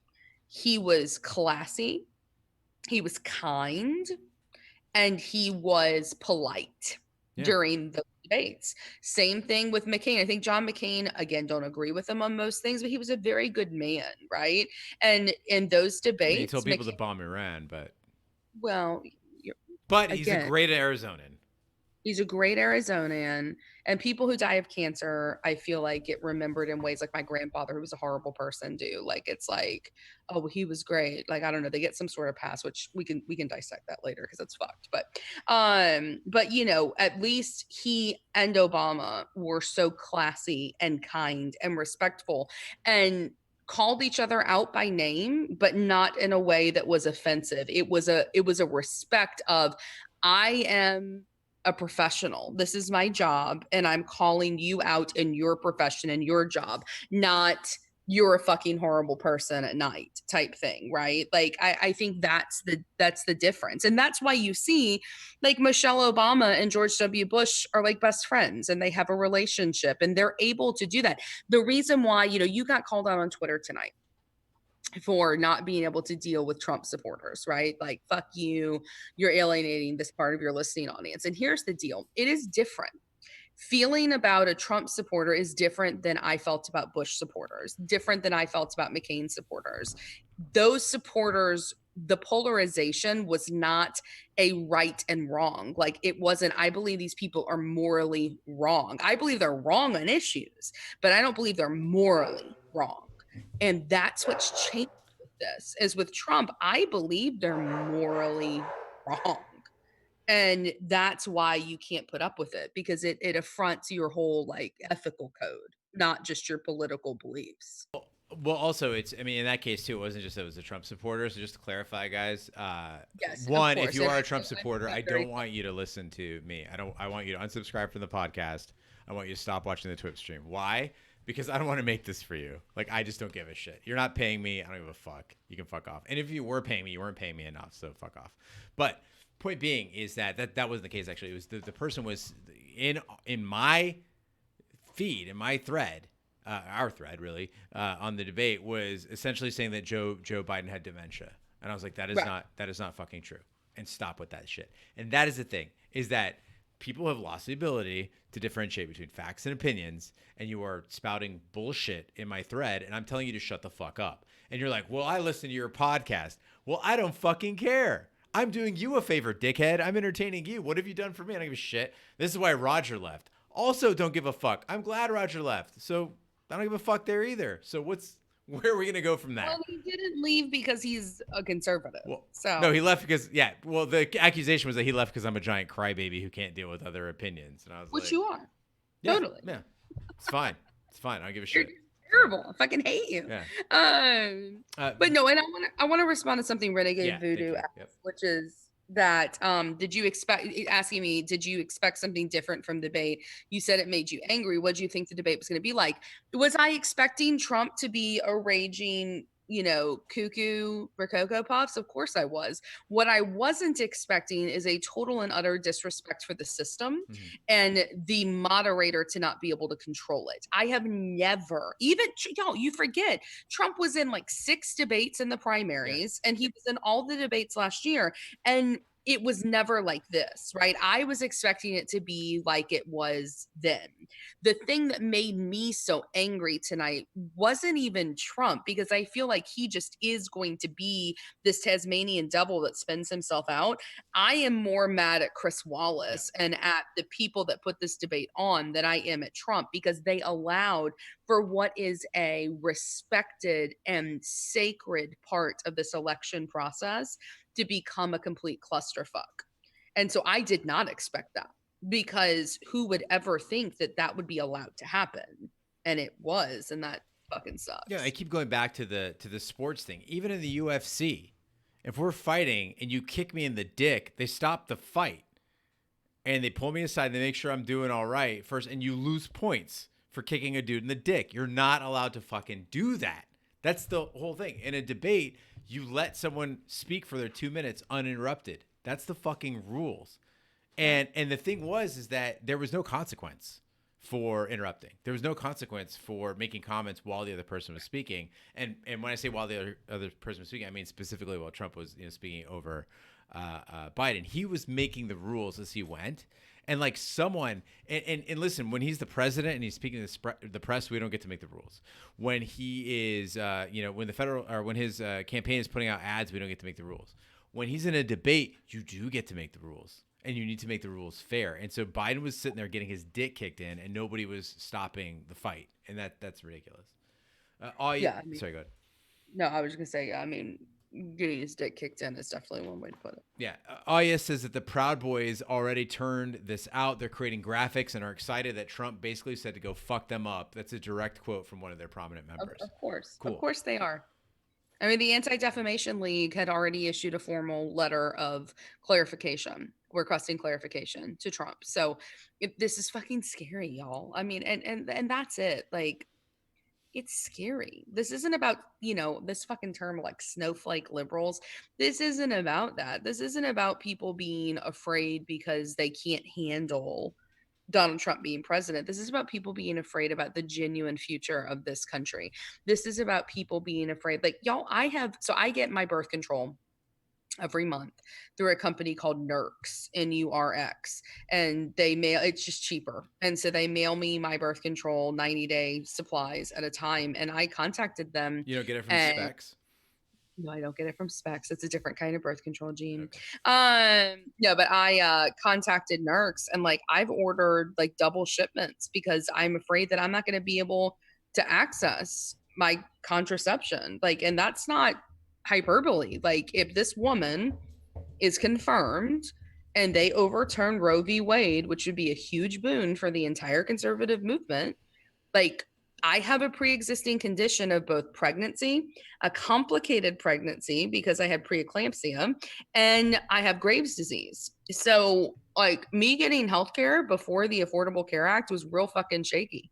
he was classy, he was kind, and he was polite during the debates. Same thing with McCain. I think John McCain, again, don't agree with him on most things, but he was a very good man, right? And in those debates, he told people to bomb Iran, but he's a great Arizonan. He's a great Arizonian, and people who die of cancer, I feel like, get remembered in ways like my grandfather, who was a horrible person, do. Like, it's like, oh, well, he was great. Like, I don't know, they get some sort of pass, which we can dissect that later because it's fucked. But at least he and Obama were so classy and kind and respectful and called each other out by name, but not in a way that was offensive. It was a respect of, I am a professional. This is my job, and I'm calling you out in your profession and your job, not you're a fucking horrible person at night type thing, right? Like, I think that's the difference. And that's why you see, like, Michelle Obama and George W. Bush are like best friends and they have a relationship and they're able to do that. The reason why, you got called out on Twitter tonight for not being able to deal with Trump supporters, right? Like, fuck you, you're alienating this part of your listening audience. And here's the deal. It is different. Feeling about a Trump supporter is different than I felt about Bush supporters, different than I felt about McCain supporters. Those supporters, the polarization was not a right and wrong. Like, it wasn't, I believe these people are morally wrong. I believe they're wrong on issues, but I don't believe they're morally wrong. And that's what's changed with this. Is with Trump, I believe they're morally wrong. And that's why you can't put up with it, because it affronts your whole, like, ethical code, not just your political beliefs. Well, also, in that case too, it wasn't just that it was a Trump supporter. So just to clarify, guys, yes, one, if you are a Trump supporter, I don't want you to listen to me. I want you to unsubscribe from the podcast. I want you to stop watching the Twitch stream. Why? Because I don't want to make this for you. Like, I just don't give a shit. You're not paying me. I don't give a fuck. You can fuck off. And if you were paying me, you weren't paying me enough. So fuck off. But Point being is that wasn't the case. Actually, it was the person was in my feed, in my thread, our thread really, on the debate, was essentially saying that Joe Biden had dementia, and I was like, that is not fucking true, and stop with that shit. And that is the thing, is that people have lost the ability to differentiate between facts and opinions, and you are spouting bullshit in my thread, and I'm telling you to shut the fuck up. And you're like, well, I listen to your podcast. Well, I don't fucking care. I'm doing you a favor, dickhead. I'm entertaining you. What have you done for me? I don't give a shit. This is why Roger left. Also, don't give a fuck. I'm glad Roger left. So I don't give a fuck there either. So where are we going to go from there? Well, he didn't leave because he's a conservative. Well, so no, he left because, well, the accusation was that he left because I'm a giant crybaby who can't deal with other opinions. And I was which like, you are. Yeah, Totally. Yeah. It's fine. It's fine. I don't give a shit. You're terrible. I fucking hate you. Yeah. But no, and I want to respond to something Renegade Voodoo asked, which is that did you expect something different from the debate? You said it made you angry. What do you think the debate was going to be like? Was I expecting Trump to be a raging, cuckoo for Cocoa Puffs? Of course I was. What I wasn't expecting is a total and utter disrespect for the system and the moderator to not be able to control it. I have never, even, you forget, Trump was in like 6 debates in the primaries and he was in all the debates last year. And it was never like this, right? I was expecting it to be like it was then. The thing that made me so angry tonight wasn't even Trump, because I feel like he just is going to be this Tasmanian devil that spins himself out. I am more mad at Chris Wallace and at the people that put this debate on than I am at Trump, because they allowed for what is a respected and sacred part of this election process to become a complete clusterfuck. And so I did not expect that, because who would ever think that that would be allowed to happen? And it was, and that fucking sucks. Yeah, I keep going back to the sports thing. Even in the UFC, if we're fighting and you kick me in the dick, they stop the fight and they pull me aside and they make sure I'm doing all right first, and you lose points for kicking a dude in the dick. You're not allowed to fucking do that. That's the whole thing. In a debate, you let someone speak for their 2 minutes uninterrupted. That's the fucking rules. And the thing is that there was no consequence for interrupting. There was no consequence for making comments while the other person was speaking. And when I say while the other person was speaking, I mean specifically while Trump was speaking over Biden. He was making the rules as he went. And like someone, and listen, when he's the president and he's speaking to the press, we don't get to make the rules. When he is, when the federal, or when his campaign is putting out ads, we don't get to make the rules. When he's in a debate, you do get to make the rules, and you need to make the rules fair. And so Biden was sitting there getting his dick kicked in, and nobody was stopping the fight, and that's ridiculous. Sorry, go ahead. No, I was gonna say, getting his dick kicked in is definitely one way to put it. Yeah. Aya says that the Proud Boys already turned this out. They're creating graphics and are excited that Trump basically said to go fuck them up. That's a direct quote from one of their prominent members. Of course. Cool. Of course they are. I mean, the Anti-Defamation League had already issued a formal letter of clarification, requesting clarification to Trump. So this is fucking scary, y'all. I mean, and that's it. Like, it's scary. This isn't about, this fucking term like snowflake liberals. This isn't about that. This isn't about people being afraid because they can't handle Donald Trump being president. This is about people being afraid about the genuine future of this country. This is about people being afraid. Like, y'all, I get my birth control every month through a company called Nurx, Nurx, and it's just cheaper. And so they mail me my birth control 90-day supplies at a time. And I contacted them. You don't get it from Specs? No, I don't get it from Specs. It's a different kind of birth control, Gene. Okay. No, but I contacted Nurx, and like I've ordered like double shipments because I'm afraid that I'm not going to be able to access my contraception. Like, and that's not hyperbole. Like, if this woman is confirmed and they overturn Roe v. Wade, which would be a huge boon for the entire conservative movement, like, I have a pre-existing condition of both pregnancy, a complicated pregnancy because I had preeclampsia, and I have Graves' disease. So like me getting healthcare before the Affordable Care Act was real fucking shaky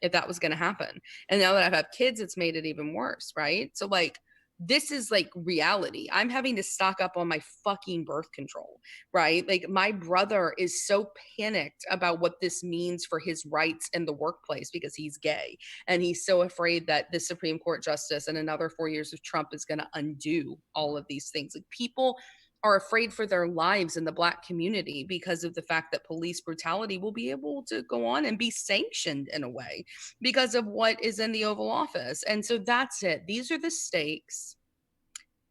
if that was going to happen. And now that I've had kids, it's made it even worse, right? So like this is like reality. I'm having to stock up on my fucking birth control, right? Like my brother is so panicked about what this means for his rights in the workplace because he's gay. And he's so afraid that the Supreme Court justice and another 4 years of Trump is going to undo all of these things. Like people are afraid for their lives in the Black community because of the fact that police brutality will be able to go on and be sanctioned in a way because of what is in the Oval Office. And so that's it. These are the stakes.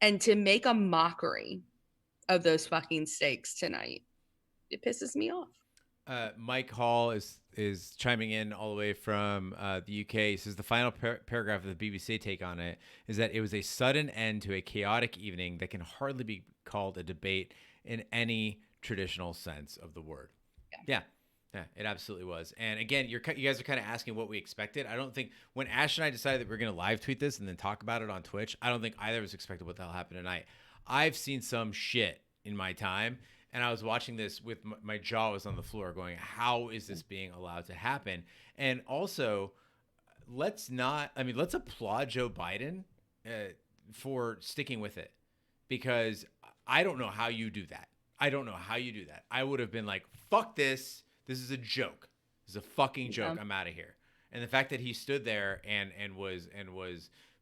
And to make a mockery of those fucking stakes tonight, it pisses me off. Mike Hall is chiming in all the way from the UK. He says the final paragraph of the BBC take on it is that it was a sudden end to a chaotic evening that can hardly be called a debate in any traditional sense of the word. Yeah, it absolutely was. And again, you guys are kind of asking what we expected. I don't think when Ash and I decided that we are going to live tweet this and then talk about it on Twitch, I don't think either of us expected what the hell happened tonight. I've seen some shit in my time. And I was watching this with my jaw was on the floor going, how is this being allowed to happen? And also, let's applaud Joe Biden for sticking with it, because I don't know how you do that. I would have been like, fuck this. This is a joke. This is a fucking joke. I'm out of here. And the fact that he stood there and was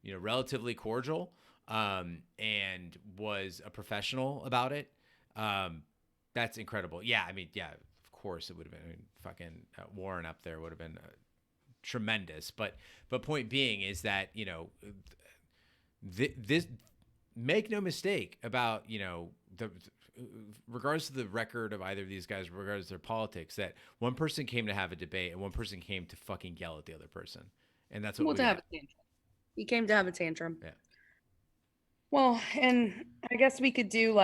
relatively cordial and was a professional about it. That's incredible. Yeah, of course it would have been fucking Warren up there would have been tremendous. But point being is that, this make no mistake about, regardless of the record of either of these guys, regardless of their politics, that one person came to have a debate and one person came to fucking yell at the other person. And that's what to have a tantrum. He came to have a tantrum. Yeah. Well, and I guess we could do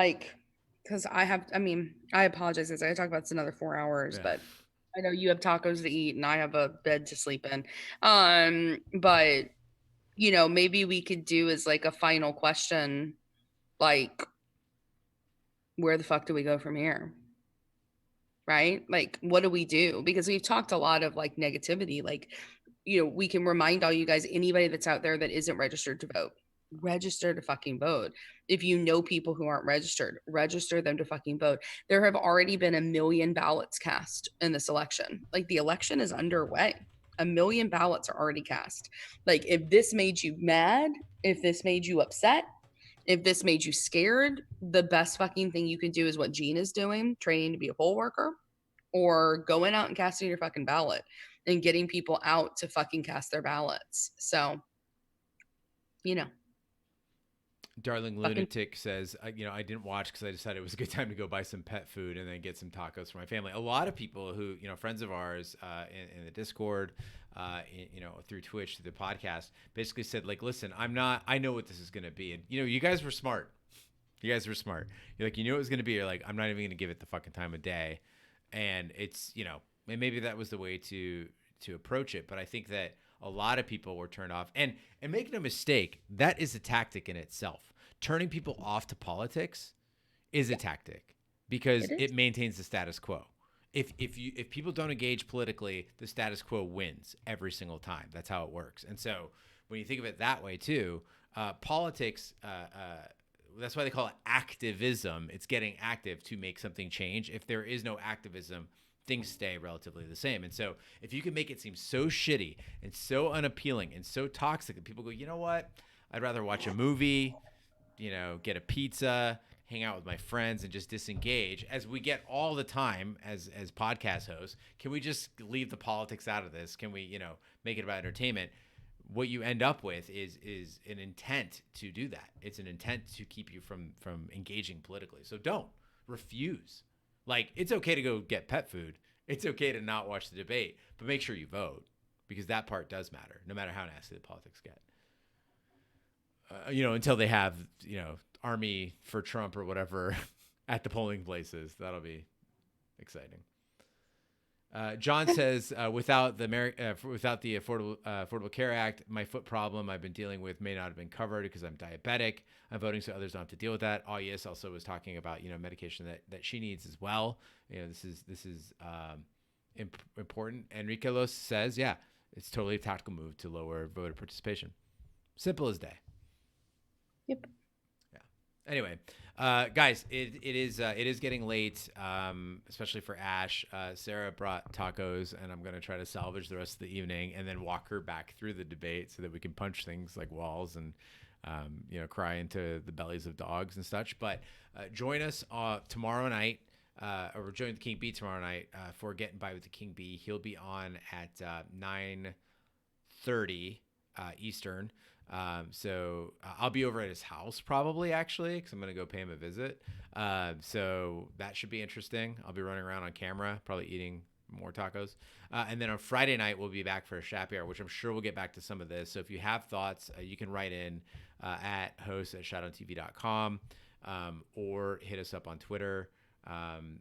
because I apologize because I talk about this another 4 hours, but I know you have tacos to eat and I have a bed to sleep in. But maybe we could do as a final question, where the fuck do we go from here? Right? What do we do? Because we've talked a lot of negativity. We can remind all you guys, anybody that's out there that isn't registered to vote, register to fucking vote. If you know people who aren't registered, register them to fucking vote. There have already been 1 million ballots cast in this election. The election is underway. 1 million ballots are already cast. If this made you mad, if this made you upset, if this made you scared, the best fucking thing you can do is what Gene is doing, training to be a poll worker, or going out and casting your fucking ballot and getting people out to fucking cast their ballots. So, Darling Lunatic says, I didn't watch because I decided it was a good time to go buy some pet food and then get some tacos for my family. A lot of people who, friends of ours in the Discord, through Twitch, through the podcast, basically said, listen, I know what this is going to be. And, you guys were smart. You're like, you knew it was going to be. You're like, I'm not even going to give it the fucking time of day. And it's, and maybe that was the way to approach it. But I think that a lot of people were turned off. And make no mistake, that is a tactic in itself. Turning people off to politics is a tactic because it maintains the status quo. If people don't engage politically, the status quo wins every single time. That's how it works. And so when you think of it that way too, politics, that's why they call it activism. It's getting active to make something change. If there is no activism, things stay relatively the same. And so if you can make it seem so shitty and so unappealing and so toxic that people go, you know what? I'd rather watch a movie, get a pizza, hang out with my friends and just disengage, as we get all the time as podcast hosts. Can we just leave the politics out of this? Can we, make it about entertainment? What you end up with is an intent to do that. It's an intent to keep you from engaging politically. So don't refuse. It's okay to go get pet food. It's okay to not watch the debate, but make sure you vote, because that part does matter, no matter how nasty the politics get. Until they have, Army for Trump or whatever at the polling places. That'll be exciting. John says, without the Affordable Care Act, my foot problem I've been dealing with may not have been covered because I'm diabetic. I'm voting so others don't have to deal with that. Yes also was talking about, medication that she needs as well. This is important. Enrique Los says, yeah, it's totally a tactical move to lower voter participation. Simple as day. Yep. Anyway, guys, it is getting late, especially for Ash. Sarah brought tacos, and I'm gonna try to salvage the rest of the evening, and then walk her back through the debate so that we can punch things like walls and cry into the bellies of dogs and such. But join us tomorrow night, or join the King Bee tomorrow night for Getting By with the King Bee. He'll be on at 9:30 Eastern. So I'll be over at his house probably, actually, because I'm going to go pay him a visit. So that should be interesting. I'll be running around on camera, probably eating more tacos. And then on Friday night, we'll be back for a Shappy Hour, which I'm sure we'll get back to some of this. So if you have thoughts, you can write in at host@shotdontv.com, or hit us up on Twitter.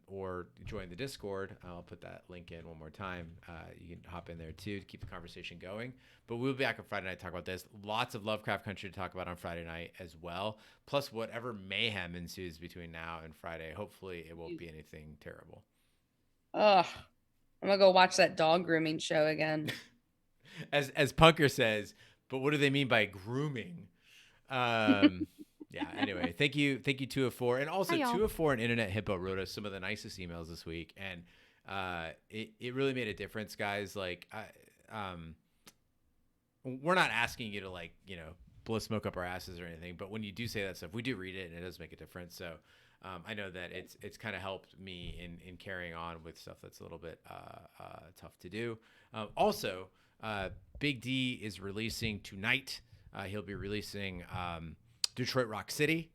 Or join the Discord. I'll put that link in one more time. You can hop in there too to keep the conversation going. But we'll be back on Friday night to talk about this. Lots of Lovecraft Country to talk about on Friday night as well. Plus whatever mayhem ensues between now and Friday. Hopefully it won't be anything terrible. Ugh. I'm gonna go watch that dog grooming show again. As Punker says, but what do they mean by grooming? Yeah, anyway, thank you 204. And also 204 and Internet Hippo wrote us some of the nicest emails this week. And it really made a difference, guys. Like, we're not asking you to, blow smoke up our asses or anything. But when you do say that stuff, we do read it, and it does make a difference. So I know that it's kind of helped me in carrying on with stuff that's a little bit tough to do. Also, Big D is releasing tonight. He'll be releasing Detroit Rock City,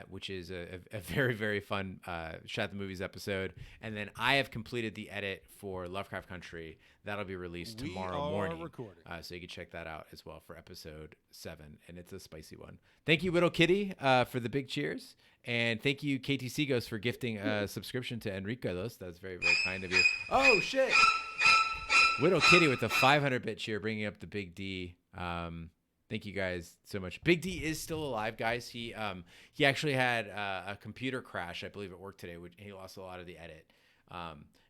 which is a very, very fun Shot the Movies episode. And then I have completed the edit for Lovecraft Country. That'll be released tomorrow morning. So you can check that out as well for episode 7. And it's a spicy one. Thank you, Widow Kitty, for the big cheers. And thank you, KTC Ghost, for gifting a subscription to Enrique Los. That's very, very kind of you. Oh, shit. Widow Kitty with the 500-bit cheer, bringing up the Big D. Thank you guys so much. Big D is still alive, guys. He actually had a computer crash, I believe, at work today. Which he lost a lot of the edit,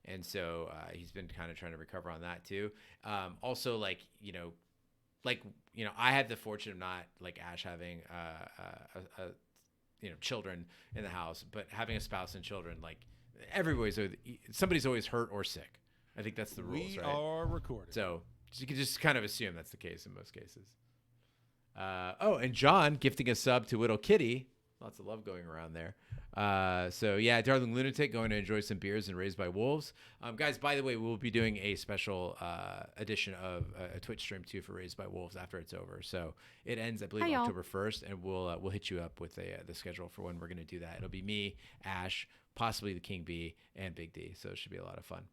and so he's been kind of trying to recover on that too. Also, I had the fortune of not like Ash having children in the house, but having a spouse and children, like somebody's always hurt or sick. I think that's the rules, right? We are recording. So you can just kind of assume that's the case in most cases. And John gifting a sub to Widow Kitty. Lots of love going around there. So yeah, Darling Lunatic going to enjoy some beers and Raised by Wolves. Guys, by the way, we'll be doing a special edition of a Twitch stream too for Raised by Wolves after it's over. So it ends, I believe, October 1st, and we'll hit you up with the schedule for when we're going to do that. It'll be me, Ash, possibly the King Bee, and Big D. So it should be a lot of fun.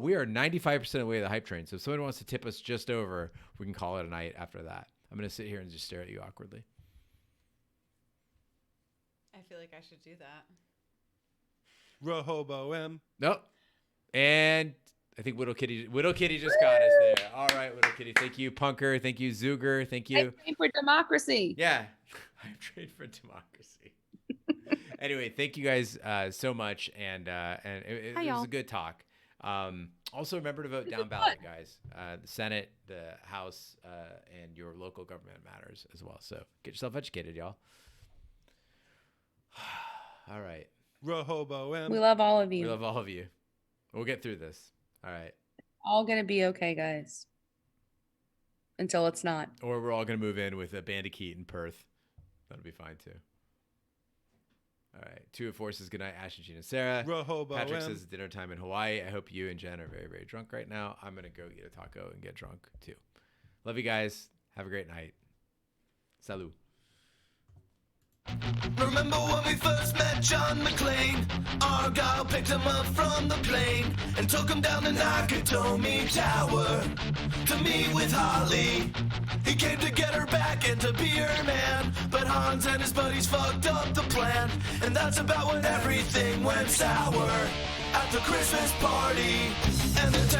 We are 95% away to the hype train. So if someone wants to tip us just over, we can call it a night after that. I'm going to sit here and just stare at you awkwardly. I feel like I should do that. Rehoboam. Nope. And I think Widow Kitty just got us there. All right, Widow Kitty. Thank you, Punker. Thank you, Zuger. Thank you. I trained for democracy. Yeah. I'm trained for democracy. Anyway, thank you guys so much. And it was a good talk. Also, remember to vote down ballot, guys. The Senate, the House, and your local government matters as well. So get yourself educated, y'all. All right. Rehoboam. We love all of you. We love all of you. We'll get through this. All right. All going to be okay, guys. Until it's not. Or we're all going to move in with a Bandicoot in Perth. That'll be fine, too. All right. 204 says goodnight, Ash and Gina Sarah. Rehoboam. Patrick says it's dinner time in Hawaii. I hope you and Jen are very, very drunk right now. I'm going to go eat a taco and get drunk, too. Love you guys. Have a great night. Salut. Remember when we first met John McClane? Argyle picked him up from the plane and took him down the Nakatomi Tower to meet with Holly. He came to get her back and to be her man, but Hans and his buddies fucked up the plan, and that's about when everything went sour at the Christmas party. And the